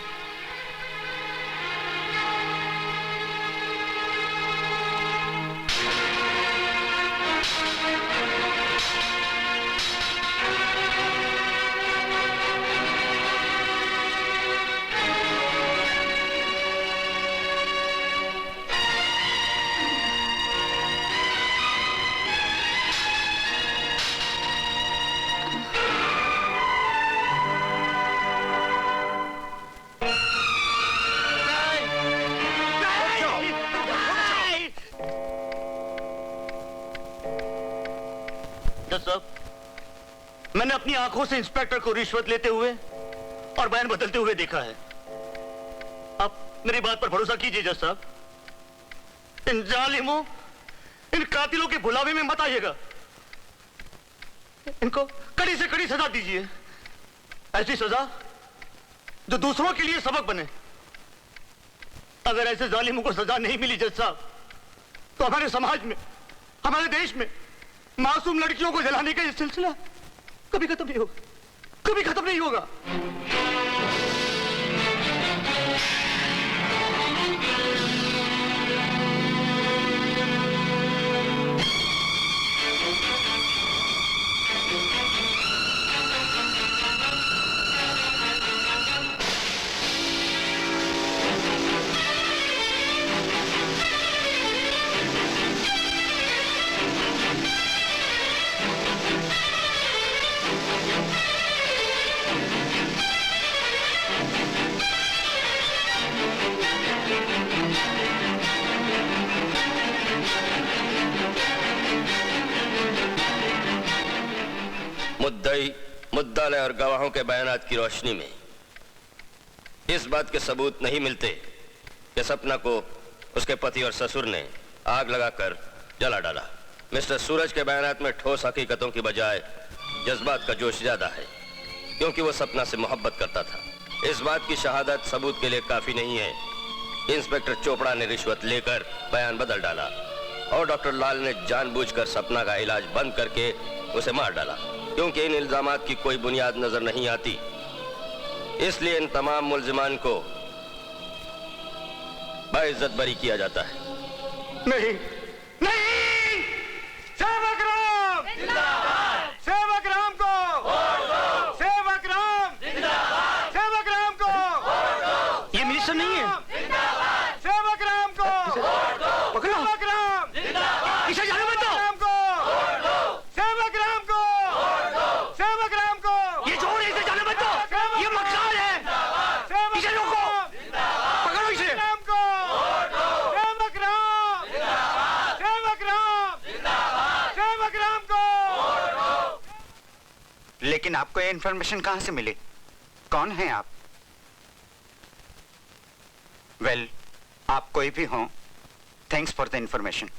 मैंने अपनी आंखों से इंस्पेक्टर को रिश्वत लेते हुए और बयान बदलते हुए देखा है। आप मेरी बात पर भरोसा कीजिए जज साहब। इन जालिमों, इन कातिलों के भुलावे में मत आइएगा। इनको कड़ी से कड़ी सजा दीजिए, ऐसी सजा जो दूसरों के लिए सबक बने। अगर ऐसे जालिमों को सजा नहीं मिली जज साहब, तो हमारे समाज में, हमारे देश में मासूम लड़कियों को जलाने का ये सिलसिला कभी खत्म नहीं होगा, कभी खत्म नहीं होगा। मुद्दई, मुद्दालय और गवाहों के बयानात की रोशनी में इस बात के सबूत नहीं मिलते कि सपना को उसके पति और ससुर ने आग लगाकर जला डाला। मिस्टर सूरज के बयानात में ठोस हकीकतों की बजाय जज्बात का जोश ज्यादा है, क्योंकि वो सपना से मोहब्बत करता था। इस बात की शहादत सबूत के लिए काफी नहीं है। इंस्पेक्टर चोपड़ा ने रिश्वत लेकर बयान बदल डाला और डॉक्टर लाल ने जानबूझकर सपना का इलाज बंद करके उसे मार डाला, क्योंकि इन इल्जामात की कोई बुनियाद नजर नहीं आती। इसलिए इन तमाम मुल्जिमान को बाइज्जत बरी किया जाता है। नहीं, नहीं! सेवक राम जिंदाबाद! सेवक राम को वोट दो! सेवक राम जिंदाबाद! सेवक राम को वोट दो! ये मिनिस्टर नहीं है। जिंदाबाद! सेवक राम को वोट दो! पकड़ो! सेवक राम जिंदाबाद! इसे जाने मत दो! राम को वोट दो! सेवक राम को वोट दो! सेवक राम को ये चोर है, इसे जाने मत दो! ये मक्कार है! इसे रोको! पकड़ो इसे! राम को वोट दो! सेवक राम जिंदाबाद! सेवक राम जिंदाबाद! सेवक राम को वोट दो! लेकिन आपको ये इंफॉर्मेशन कहां से मिली? कौन है आप? वेल, आप कोई भी हो, thanks for the information.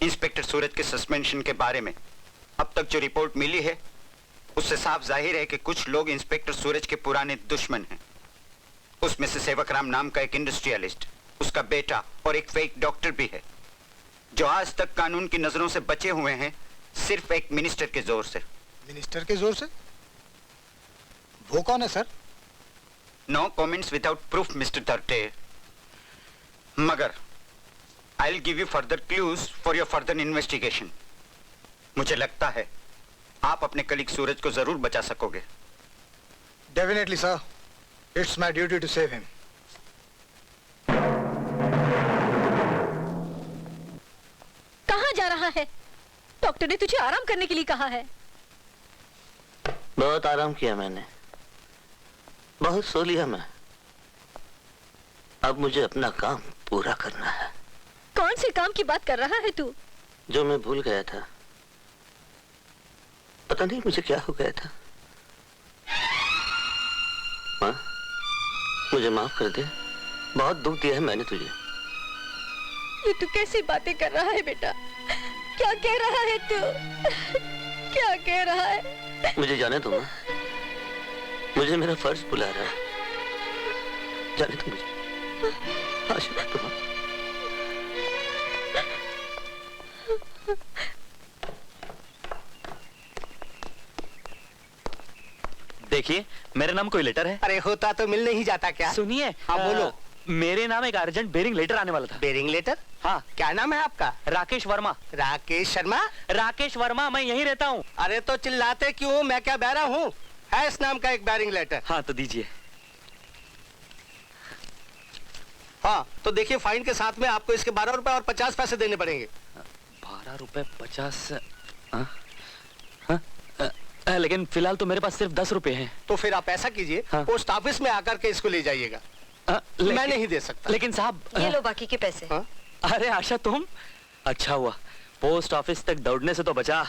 Inspector Suraj के सस्पेंशन के बारे में अब तक जो रिपोर्ट मिली है, उससे साफ जाहिर है कि कुछ लोग इंस्पेक्टर सूरज के पुराने दुश्मन हैं। उसमें से सेवक राम नाम का एक इंडस्ट्रियलिस्ट, उसका बेटा और एक फेक डॉक्टर भी है, जो आज तक कानून की नजरों से बचे हुए हैं, सिर्फ एक मिनिस्टर के जोर से। मिनिस्टर के जोर से? वो कौन है sir? No comments without proof mister दर्टे, मगर I will give you further clues for your further investigation. मुझे लगता है आप अपने कलीग सूरज को जरूर बचा सकोगे। Definitely sir, it's my duty to save him. कहाँ जा रहा है? डॉक्टर ने तुझे आराम करने के लिए कहा है। बहुत आराम किया मैंने, बहुत सो लिया मैं। अब मुझे अपना काम पूरा करना है। कौन से काम की बात कर रहा है तू? जो मैं भूल गया था, पता नहीं मुझे क्या हो गया था। माँ, मुझे माफ कर दे, बहुत दुख दिया है मैंने तुझे। ये तू कैसी बातें कर रहा है बेटा? क्या कह रहा है तू? क्या कह रहा है? मुझे जाने दो माँ, मुझे मेरा फर्ज बुला रहा है। जाने दो मुझे, आशीर्वाद दो माँ। देखिए, मेरे नाम कोई लेटर है? अरे होता तो मिल नहीं जाता क्या? सुनिए, हाँ बोलो। मेरे नाम एक अर्जेंट बेरिंग लेटर आने वाला था। Bearing letter? हाँ। क्या नाम है आपका? राकेश वर्मा। राकेश शर्मा? राकेश वर्मा, मैं यहीं रहता हूँ। अरे तो चिल्लाते क्यों? मैं क्या बहरा हूँ? है इस नाम का एक बेरिंग लेटर। हाँ तो दीजिए। हाँ तो देखिए, फाइन के साथ में आपको इसके 12 रुपए और 50 पैसे देने पड़ेंगे। 12 रुपए 50? लेकिन फिलहाल तो मेरे पास सिर्फ 10 रुपए हैं। तो फिर आप ऐसा कीजिए, पोस्ट ऑफिस में आकर के इसको ले जाइएगा। मैं नहीं दे सकता। लेकिन साहब, ये लो बाकी के पैसे। अरे आशा, तुम? अच्छा हुआ पोस्ट ऑफिस तक दौड़ने से तो बचा।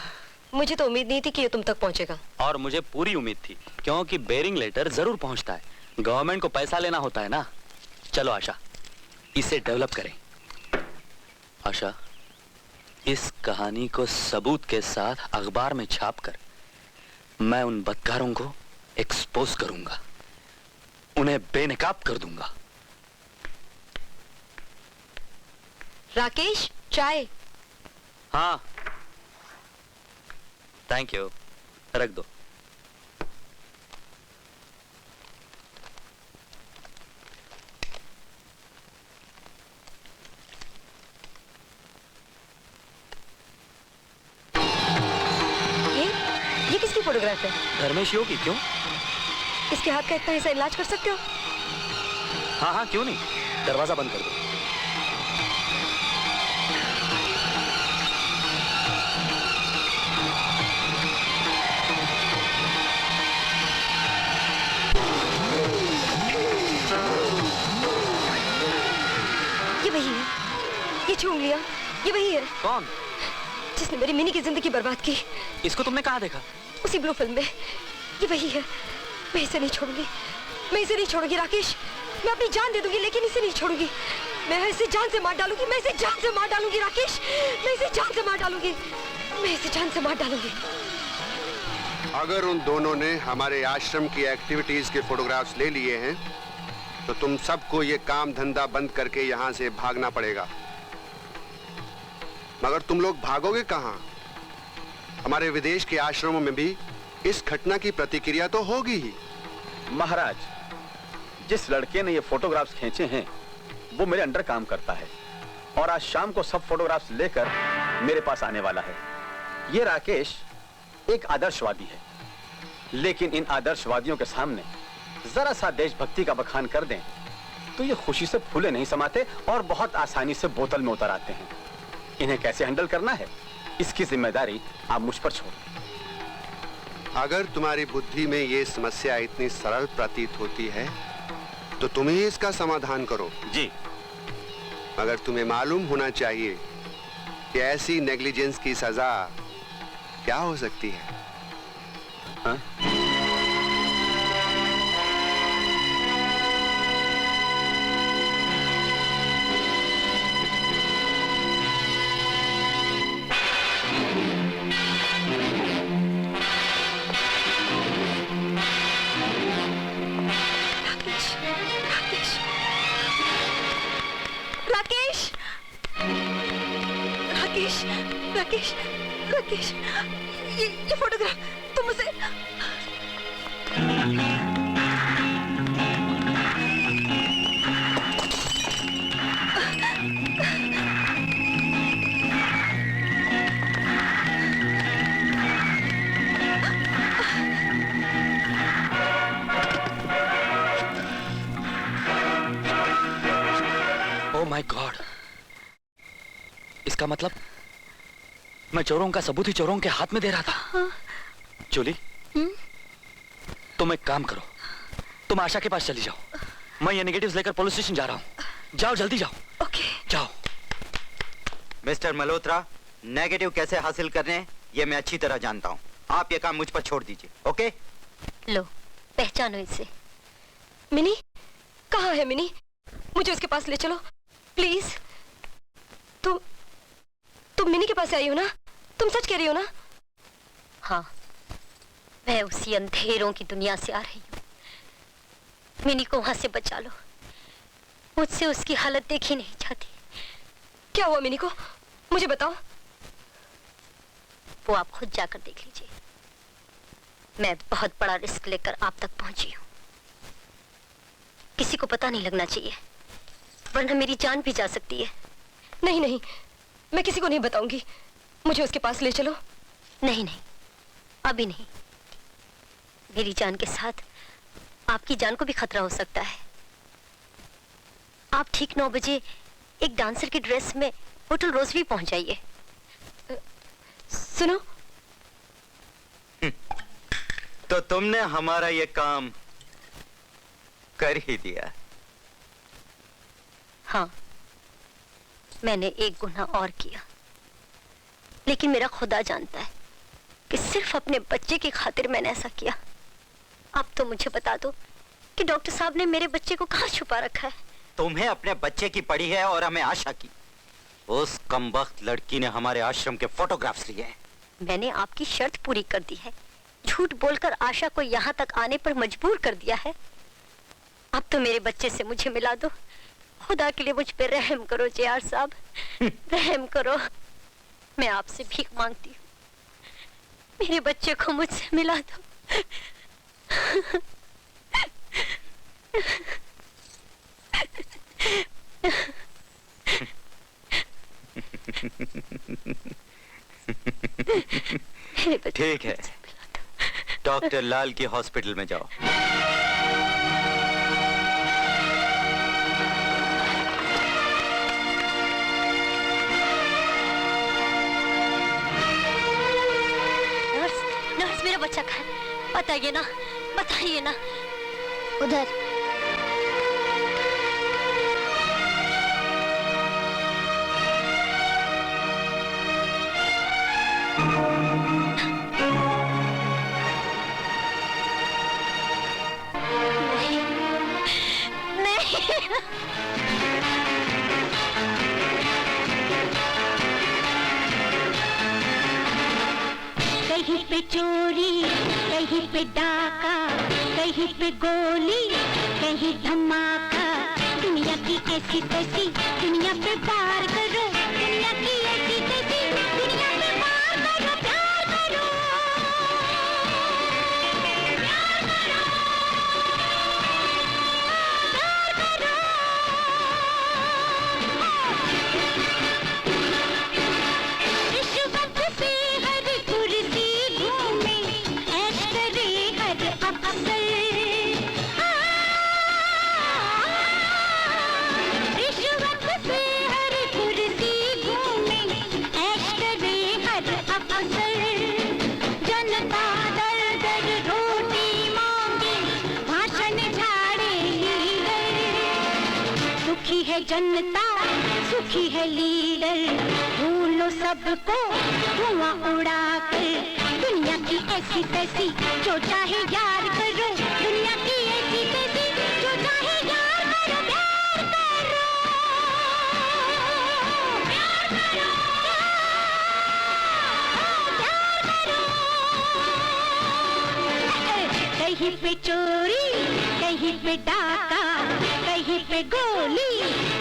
मुझे तो उम्मीद नहीं थी कि ये तुम तक पहुंचेगा। और मुझे पूरी उम्मीद थी, क्योंकि बेरिंग लेटर जरूर पहुंचता है। गवर्नमेंट को पैसा लेना होता है ना। चलो आशा, इसे डेवलप करें। आशा, इस कहानी को सबूत के साथ अखबार में छापकर मैं उन बदकारों को एक्सपोज करूंगा, उन्हें बेनकाब कर दूंगा। राकेश, चाय। हाँ, थैंक यू, रख दो। ये किसकी फोटोग्राफ है? धर्मेश योगी। क्यों? इसके हाथ का इतना हिस्सा इलाज कर सकते हो? हाँ हाँ, क्यों नहीं। दरवाजा बंद कर दो। ये वही है, ये छूम लिया, ये वही है। कौन? जिसने मेरी मिनी की जिंदगी बर्बाद की। इसको तुमने कहाँ देखा? उसी ब्लू फिल्म में। ये वही है। मैं इसे नहीं छोड़ूंगी, मैं इसे नहीं छोड़ूंगी राकेश। मैं अपनी जान दे दूंगी लेकिन इसे नहीं छोड़ूंगी। मैं इसे जान से मार डालूंगी, मैं इसे जान से मार डालूंगी राकेश। मैं इसे जान से मार डालूंगी, मैं इसे जान से मार डालूंगी। अगर उन दोनों ने हमारे आश्रम की एक्टिविटीज के फोटोग्राफ्स ले लिए हैं तो तुम सबको ये काम धंधा बंद करके यहाँ से भागना पड़ेगा। मगर तुम लोग भागोगे कहाँ? हमारे विदेश के आश्रमों में भी इस घटना की प्रतिक्रिया तो होगी ही। महाराज, जिस लड़के ने ये फोटोग्राफ्स खींचे हैं वो मेरे अंडर काम करता है और आज शाम को सब फोटोग्राफ्स लेकर मेरे पास आने वाला है। ये राकेश एक आदर्शवादी है, लेकिन इन आदर्शवादियों के सामने जरा सा देशभक्ति का बखान कर दें तो ये खुशी से फूले नहीं समाते और बहुत आसानी से बोतल में उतर आते हैं। इन्हें कैसे हैंडल करना है, इसकी जिम्मेदारी आप मुझ पर छोड़। अगर तुम्हारी बुद्धि में ये समस्या इतनी सरल प्रतीत होती है तो तुम ही इसका समाधान करो। जी। मगर तुम्हें मालूम होना चाहिए कि ऐसी नेग्लिजेंस की सजा क्या हो सकती है। हाँ? राकेश, राकेश, ये फोटोग्राफ तुम मुझे। ओह माय गॉड, इसका मतलब मैं चोरों का सबूत ही चोरों के हाथ में दे रहा था। जूली, तुम एक काम करो, तुम आशा के पास चली जाओ, मैं ये नेगेटिव्स लेकर पुलिस स्टेशन जा रहा हूँ। जाओ जल्दी जाओ। ओके। जाओ। मिस्टर मल्होत्रा, नेगेटिव कैसे हासिल करने हैं ये मैं अच्छी तरह जानता हूँ। आप ये काम मुझ पर छोड़ दीजिए। ओके? लो, पहचानो इसे। मिनी, कहाँ है मिनी? मुझे उसके पास ले चलो प्लीज। तुम मिनी के पास आई हो ना? तुम सच कह रही हो ना? हाँ, मैं उसी अंधेरों की दुनिया से आ रही हूँ। मिनी को वहां से बचा लो, मुझसे उसकी हालत देखी नहीं जाती। क्या हुआ मिनी को? मुझे बताओ। वो आप खुद जाकर देख लीजिए। मैं बहुत बड़ा रिस्क लेकर आप तक पहुंची हूँ। किसी को पता नहीं लगना चाहिए, वरना मेरी जान भी जा सकती है। नहीं नहीं, मैं किसी को नहीं बताऊंगी। मुझे उसके पास ले चलो। नहीं नहीं, अभी नहीं। मेरी जान के साथ आपकी जान को भी खतरा हो सकता है। आप ठीक 9 बजे एक डांसर की ड्रेस में होटल रोजवी पहुंच जाइए। सुनो, तो तुमने हमारा ये काम कर ही दिया। हाँ, मैंने एक गुनाह और किया, लेकिन मेरा खुदा जानता है कि सिर्फ अपने बच्चे की खातिर मैंने ऐसा किया। अब तो मुझे बता दो कि डॉक्टर साहब ने मेरे बच्चे को कहाँ छुपा रखा है? तुम्हें अपने बच्चे की पड़ी है और हमें आशा की। उस कमबख्त लड़की ने हमारे आश्रम के फोटोग्राफ्स लिए हैं। मैंने आपकी शर्त पूरी कर दी है, झूठ बोलकर आशा को यहाँ तक आने पर मजबूर कर दिया है। अब तो मेरे बच्चे से मुझे मिला दो। खुदा के लिए मुझ पे रहम करो जेआर साहब, रहम करो। मैं आपसे भीख मांगती हूँ, मेरे बच्चे को मुझसे मिला दो। ठीक है, डॉक्टर लाल की हॉस्पिटल में जाओ। नर्स, नर्स, मेरा बच्चा कहाँ है? बताइए ना, बताइए ना। उधर। कहीं पे चोरी, कहीं पे डाका, कहीं पे गोली, कहीं धमाका। दुनिया की ऐसी तैसी दुनिया पे पार करो, दुनिया की ऐसी तैसी दुनिया पे पार करो, प्यार करो, प्यार करो, प्यार करो। रिश्वत से हर कुर्सी घूमे, ऐश करे हर अफसर। रिश्वत से हर कुर्सी घूमे, ऐश करे हर अफसर। जनता दर दर रोटी मांगे, भाषण झाड़े लीडर। सुखी है जनता, सुखी है लीडर, भूलो सबको धुआं उड़ा कर। दुनिया की ऐसी तैसी जो चाहे यार करो, दुनिया की ऐसी तैसी जो चाहे यार करो, प्यार करो, प्यार करो, प्यार करो। कहीं पे चोरी, कहीं पे डाका, कहीं पे गोली,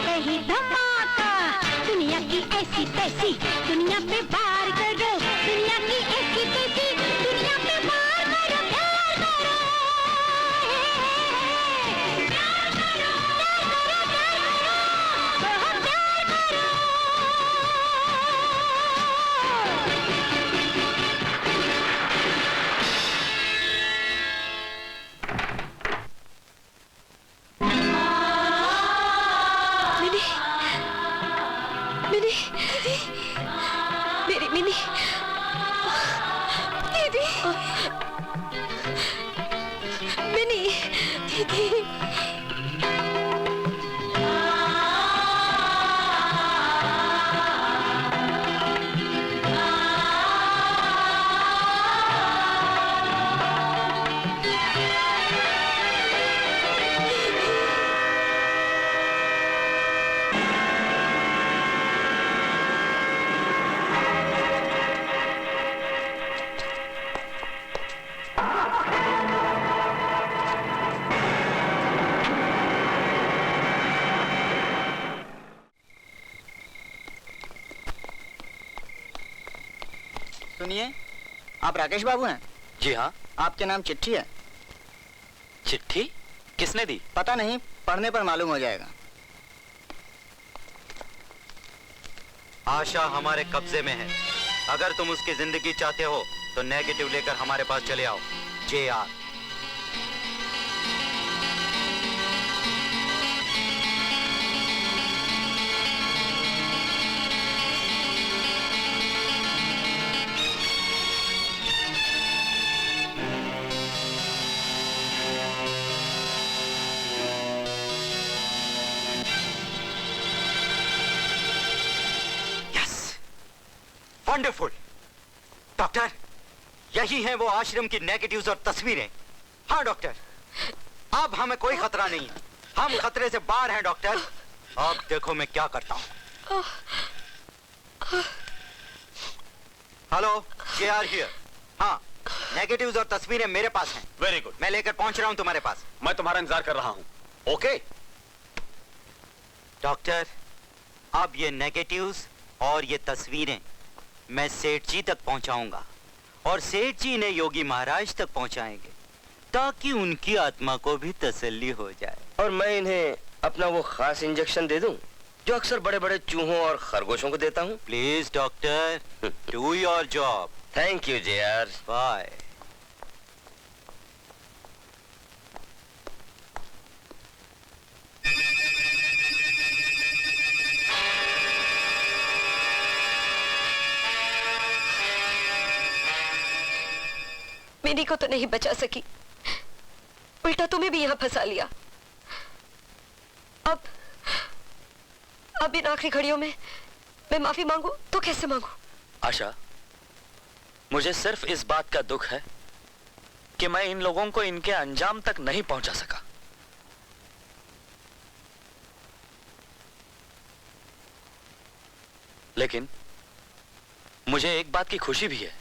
कहीं धमाका। दुनिया की ऐसी तैसी दुनिया पे पार करो, दुनिया की ऐसी तैसी दुनिया पे पार करो, प्यार करो, प्यार करो, प्यार करो, प्यार करो, बहुत प्यार करो। मिनी, मिनी, मिनी, मेरी मिनी। जिंदगी। सुनिए, आप राकेश बाबू हैं? जी हाँ। आपके नाम चिट्ठी है। चिट्ठी किसने दी? पता नहीं, पढ़ने पर मालूम हो जाएगा। आशा हमारे कब्जे में है। अगर तुम उसकी जिंदगी चाहते हो तो नेगेटिव लेकर हमारे पास चले आओ। JR। वंडरफुल डॉक्टर, यही है वो आश्रम की नेगेटिव्स और तस्वीरें। हाँ डॉक्टर, अब हमें कोई खतरा नहीं है, हम खतरे से बाहर हैं डॉक्टर। अब देखो मैं क्या करता हूँ। Hello, JR here. हाँ, नेगेटिव्स और तस्वीरें मेरे पास हैं। वेरी गुड, मैं लेकर पहुंच रहा हूं तुम्हारे पास। मैं तुम्हारा इंतजार कर रहा हूं। ओके डॉक्टर, अब ये नेगेटिव्स और ये तस्वीरें मैं सेठ जी तक पहुंचाऊंगा और सेठ जी ने योगी महाराज तक पहुंचाएंगे ताकि उनकी आत्मा को भी तसल्ली हो जाए। और मैं इन्हें अपना वो खास इंजेक्शन दे दूं जो अक्सर बड़े बड़े चूहों और खरगोशों को देता हूं। Please doctor, do your job. Thank you JR। Bye. Mini को तो नहीं बचा सकी, उल्टा तुम्हें भी यहाँ फंसा लिया। अब इन आखिरी घड़ियों में मैं माफी मांगू तो कैसे मांगू? आशा, मुझे सिर्फ इस बात का दुख है कि मैं इन लोगों को इनके अंजाम तक नहीं पहुंचा सका। लेकिन मुझे एक बात की खुशी भी है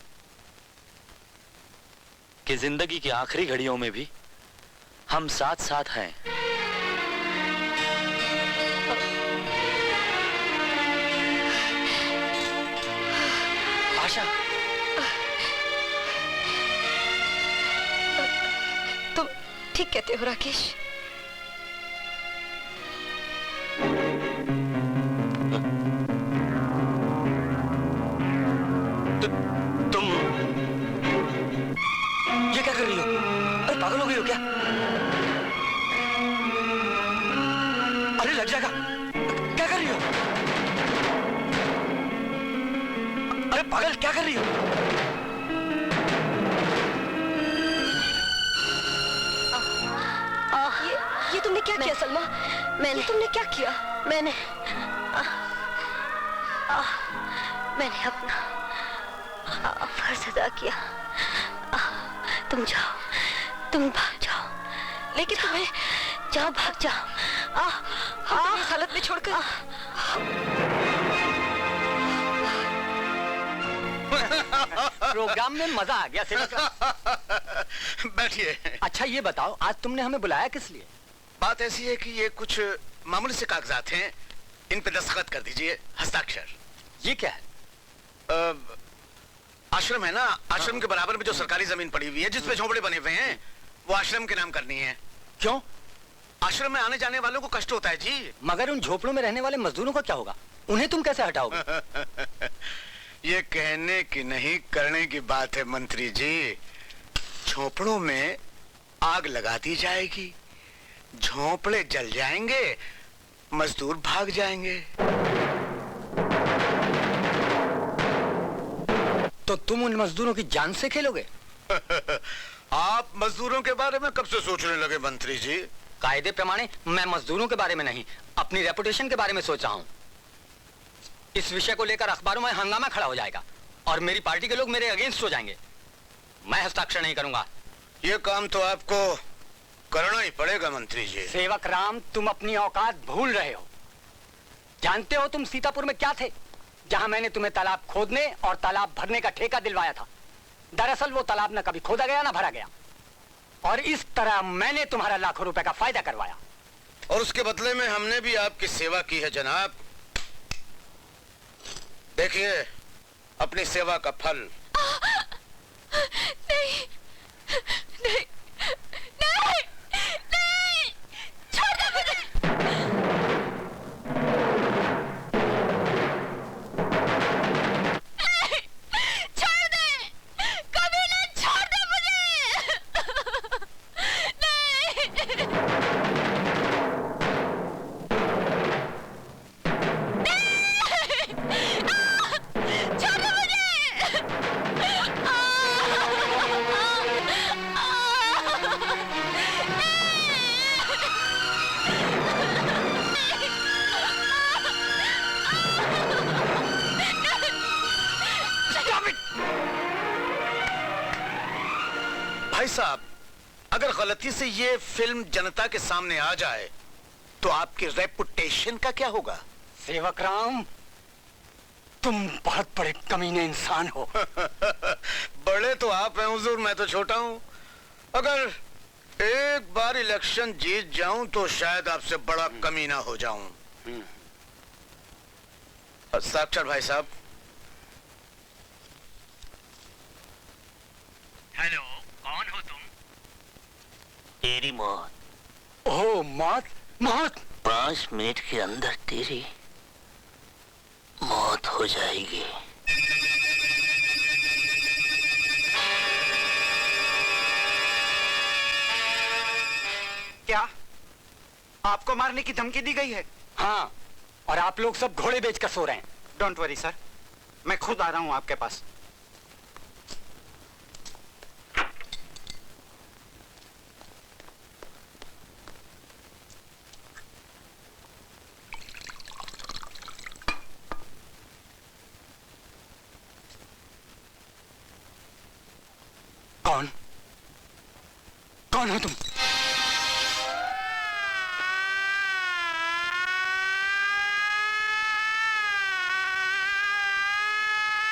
कि जिंदगी की आखिरी घड़ियों में भी हम साथ साथ हैं। आशा, तुम ठीक कहते हो राकेश। तुम ये क्या कर रही हो? अरे पागल हो गई हो क्या? अरे लग जाएगा, क्या कर रही हो? अरे पागल क्या कर रही हो? ये तुमने क्या किया सलमा? तुमने क्या किया? मैंने अपना फर्ज अदा किया। तुम जाओ, तुम भाग जाओ। लेकिन तुम्हें जाओ, भाग जाओ। हम इस हालत में छोड़कर प्रोग्राम में मजा आ गया बैठिए। अच्छा ये बताओ, आज तुमने हमें बुलाया किस लिए? बात ऐसी है कि ये कुछ मामूली से कागजात हैं, इन पे दस्तखत कर दीजिए, हस्ताक्षर। ये क्या है? आश्रम है ना, आश्रम के बराबर में जो सरकारी जमीन पड़ी हुई है जिसपे झोंपड़े बने हुए हैं, वो आश्रम के नाम करनी है। क्यों? आश्रम में आने जाने वालों को कष्ट होता है जी। मगर उन झोपड़ों में रहने वाले मजदूरों का क्या होगा? उन्हें तुम कैसे हटाओगे? ये कहने की नहीं करने की बात है मंत्री जी। झोपड़ों में आग लगा दी जाएगी, झोंपड़े जल जाएंगे, मजदूर भाग जाएंगे। तो तुम उन मजदूरों की जान से खेलोगे? आप मजदूरों के बारे में कब से सोचने लगे मंत्री जी? कायदे प्रमाणे मैं मजदूरों के बारे में नहीं, अपनी रेपुटेशन के बारे में सोच रहा हूँ। इस विषय को लेकर अखबारों में हंगामा खड़ा हो जाएगा और मेरी पार्टी के लोग मेरे अगेंस्ट हो जाएंगे। मैं हस्ताक्षर नहीं करूंगा। ये काम तो आपको करना ही पड़ेगा मंत्री जी। सेवक राम, तुम अपनी औकात भूल रहे हो। जानते हो तुम सीतापुर में क्या थे, जहां मैंने तुम्हें तालाब खोदने और तालाब भरने का ठेका दिलवाया था। दरअसल वो तालाब न कभी खोदा गया ना भरा गया, और इस तरह मैंने तुम्हारा लाखों रुपए का फायदा करवाया। और उसके बदले में हमने भी आपकी सेवा की है जनाब। देखिए अपनी सेवा का फल। नहीं, नहीं, नहीं, नहीं, छोड़ दो मुझे। नहीं, छोड़ दे, कभी ना छोड़ दे मुझे। छोड़ दो मुझे। भाई साहब, अगर गलती से ये फिल्म जनता के सामने आ जाए तो आपकी रेपुटेशन का क्या होगा? सेवक राम, तुम बहुत बड़े कमीने इंसान हो। बड़े तो आप हैं हुजूर, मैं तो छोटा हूं। अगर एक बार इलेक्शन जीत जाऊं तो शायद आपसे बड़ा कमीना हो जाऊं। साक्षात भाई साहब। हेलो, कौन हो तुम? तेरी मौत। ओह, मौत? मौत? 5 मिनट के अंदर तेरी मौत हो जाएगी। क्या आपको मारने की धमकी दी गई है? हाँ, और आप लोग सब घोड़े बेचकर सो रहे हैं। डोंट वरी सर, मैं खुद आ रहा हूं आपके पास। कौन? कौन हो तुम?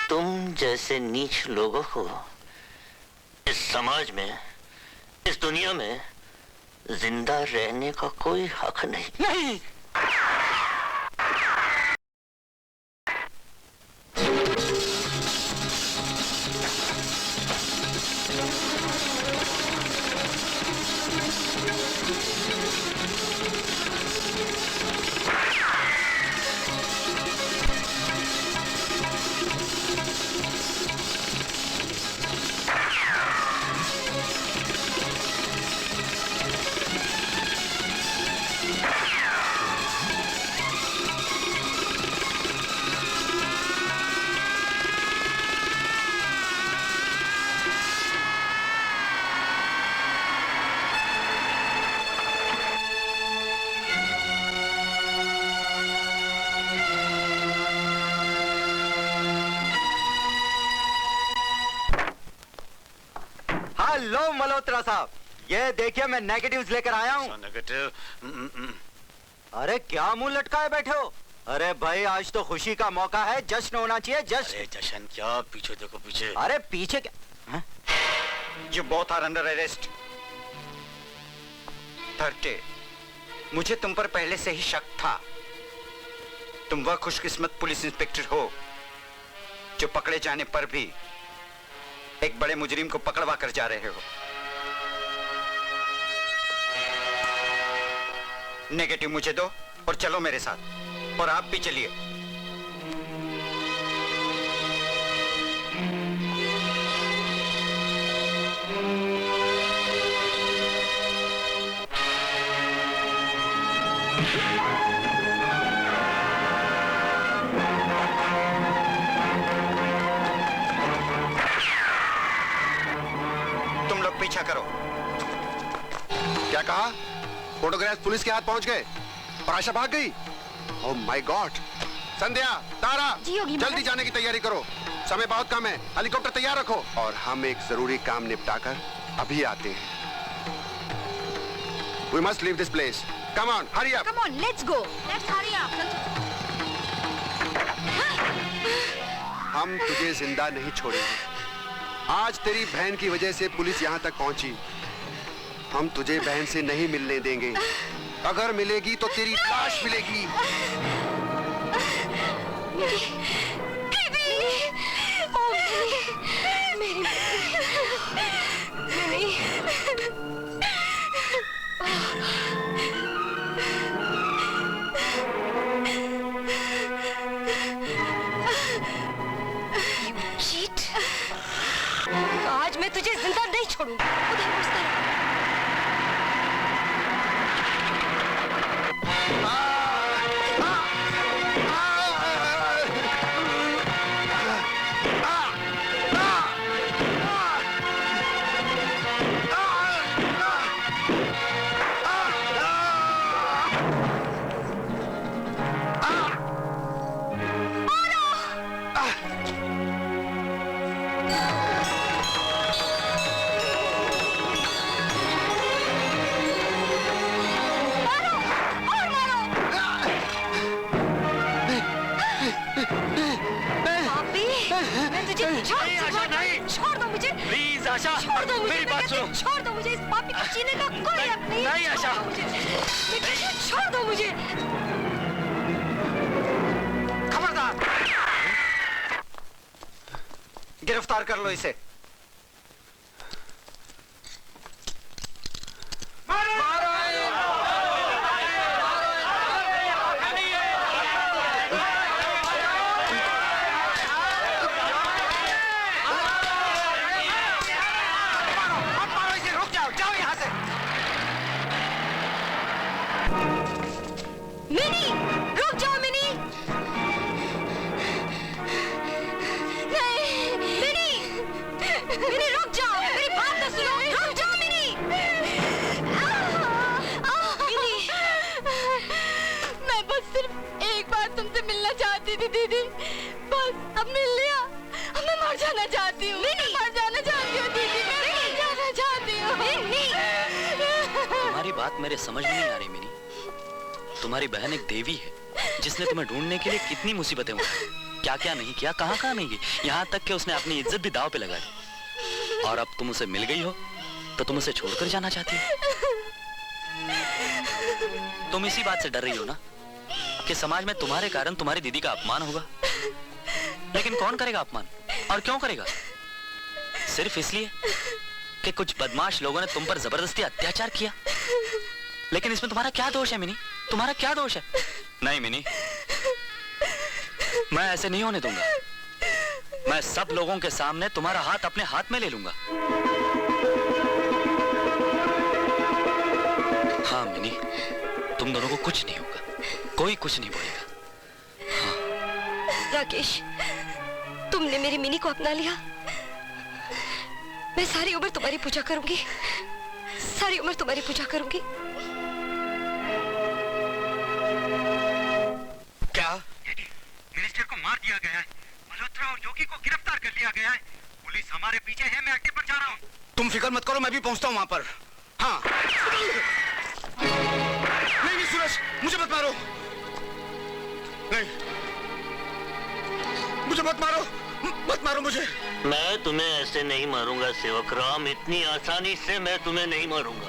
तुम जैसे नीच लोगों को इस समाज में, इस दुनिया में जिंदा रहने का कोई हक नहीं। नहीं! हेलो मल्होत्रा साहब, ये देखिए मैं नेगेटिव्स लेकर आया हूँ। नेगेटिव? अरे क्या मुंह लटकाए बैठे हो? अरे भाई, आज तो खुशी का मौका है, जश्न होना चाहिए, जश्न। अरे जश्न क्या? पीछे देखो पीछे। अरे पीछे क्या? You both are under arrest. 30. मुझे तुम पर पहले से ही शक था। तुम वह खुशकिस्मत पुलिस इंस्पेक्टर हो जो पकड़े जाने पर भी एक बड़े मुजरिम को पकड़वा कर जा रहे हो। नेगेटिव मुझे दो और चलो मेरे साथ, और आप भी चलिए। पीछा करो। क्या कहा? फोटोग्राफ पुलिस के हाथ पहुंच गए और आशा भाग गई? Oh my God. संध्या, तारा, जल्दी जाने की तैयारी करो, समय बहुत कम है। हेलीकॉप्टर तैयार रखो और हम एक जरूरी काम निपटाकर अभी आते हैं। We must leave this place. Come on, hurry up. Come on, let's go. Let's hurry up. हम तुझे जिंदा नहीं छोड़ेंगे। आज तेरी बहन की वजह से पुलिस यहाँ तक पहुंची। हम तुझे बहन से नहीं मिलने देंगे। अगर मिलेगी तो तेरी लाश मिलेगी। आज मैं तुझे जिंदा नहीं छोड़ूंगी। उधर उस तरफ। छोड़ दो मुझे। प्लीज आशा, छोड़ दो मुझे। मेरी बात सुनो। छोड़ दो मुझे। इस पापी को जीने का कोई हक नहीं। नहीं आशा। छोड़ दो मुझे। खबरदार! गिरफ्तार कर लो इसे। मिनी, रुक जाओ मिनी। नहीं, मिनी, मिनी रुक जाओ। मेरी बात तो सुनो। रुक जाओ मिनी। मिनी, मैं बस सिर्फ एक बार तुमसे मिलना चाहती थी दीदी। बस अब मिल लिया। अब मैं मर जाना चाहती हूँ। मैं मर जाना चाहती हूँ दीदी। मैं मर जाना चाहती हूँ। तुम्हारी बात मेरे समझ में नहीं आ रही मिनी। तुम्हारी बहन एक देवी है जिसने तुम्हें ढूंढने के लिए कितनी मुसीबतें उठाई, क्या क्या नहीं किया, कहाँ कहाँ नहीं गई, यहाँ तक कि उसने अपनी इज्जत भी दांव पे लगा दी। और अब तुम उसे मिल गई हो तो तुम उसे छोड़कर जाना चाहती हो। तुम इसी बात से डर रही हो ना कि समाज में तुम्हारे कारण तुम्हारी दीदी का अपमान होगा। लेकिन कौन करेगा अपमान और क्यों करेगा? सिर्फ इसलिए कि कुछ बदमाश लोगों ने तुम पर जबरदस्ती अत्याचार किया। लेकिन इसमें तुम्हारा क्या दोष है मिनी? तुम्हारा क्या दोष है? नहीं मिनी, मैं ऐसे नहीं होने दूंगा। मैं सब लोगों के सामने तुम्हारा हाथ अपने हाथ में ले लूंगा। हाँ मिनी, तुम दोनों को कुछ नहीं होगा, कोई कुछ नहीं बोलेगा। हाँ। राकेश, तुमने मेरी मिनी को अपना लिया। मैं सारी उम्र तुम्हारी पूजा करूंगी। सारी उम्र तुम्हारी पूजा करूंगी। क्या? मिनिस्टर को मार दिया गया है। मल्होत्रा और योगी को गिरफ्तार कर लिया गया है। पुलिस हमारे पीछे है। मैं अड्डे पर जा रहा हूँ। तुम फिक्र मत करो, मैं भी पहुंचता हूँ वहां पर। हाँ। नहीं सूरज, मुझे मत मारो। नहीं, मुझे मत मारो। मत मारो मुझे। मैं तुम्हें ऐसे नहीं मारूंगा सेवक राम। इतनी आसानी से मैं तुम्हें नहीं मारूंगा।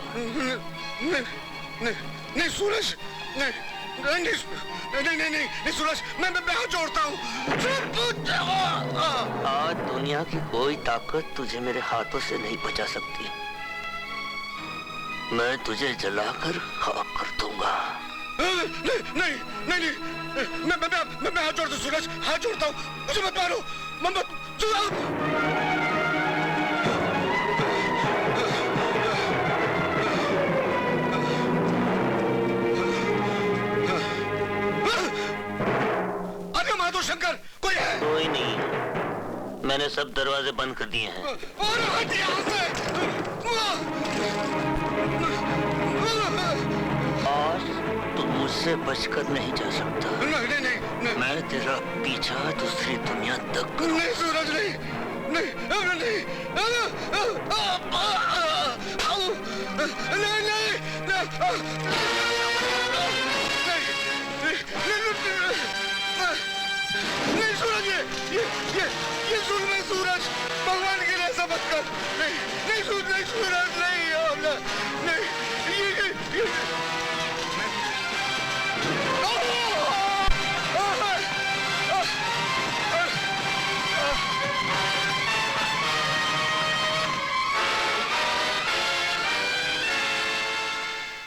नहीं सूरज, नहीं सूरज, मैं हाथ जोड़ता हूँ। आज दुनिया की कोई ताकत तुझे मेरे हाथों से नहीं बचा सकती। मैं तुझे जलाकर खाक कर दूंगा। नहीं, मैं हाथ जोड़ता हूँ सूरज, हाथ जोड़ता हूँ। मुझे मत मारो। शंकर, कोई है? कोई नहीं, मैंने सब दरवाजे बंद कर दिए हैं। और हट यहाँ से। और तुम मुझसे बचकर नहीं जा सकता। नहीं नहीं नहीं, मैं तेरा पीछा दूसरी दुनिया तक करूं। नहीं सूरज नहीं नहीं नहीं नहीं नहीं सूरज, ये जुल्म है सूरज, भगवान के लिए ऐसा मत कर। नहीं नहीं सूरज, नहीं सूरज, नहीं नहीं ये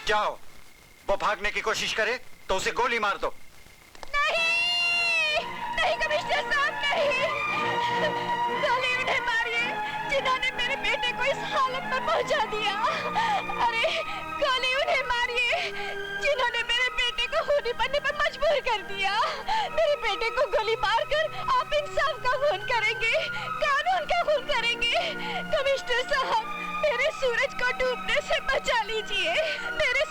जाओ, वो भागने की कोशिश करे तो उसे गोली मार दो। नहीं कमिश्नर साहब, नहीं, गोली उन्हें मारिए जिन्होंने मेरे बेटे को इस हालत में पहुंचा दिया। अरे गोली उन्हें मारिए जिन्होंने मेरे बेटे को खूनी बनने पर मजबूर कर दिया। मेरे बेटे को गोली मारकर आप इंसाफ का खून करेंगे, कानून का खून करेंगे। कमिश्नर साहब, मेरे सूरज को डूबने से बचा लीजिए, मेरे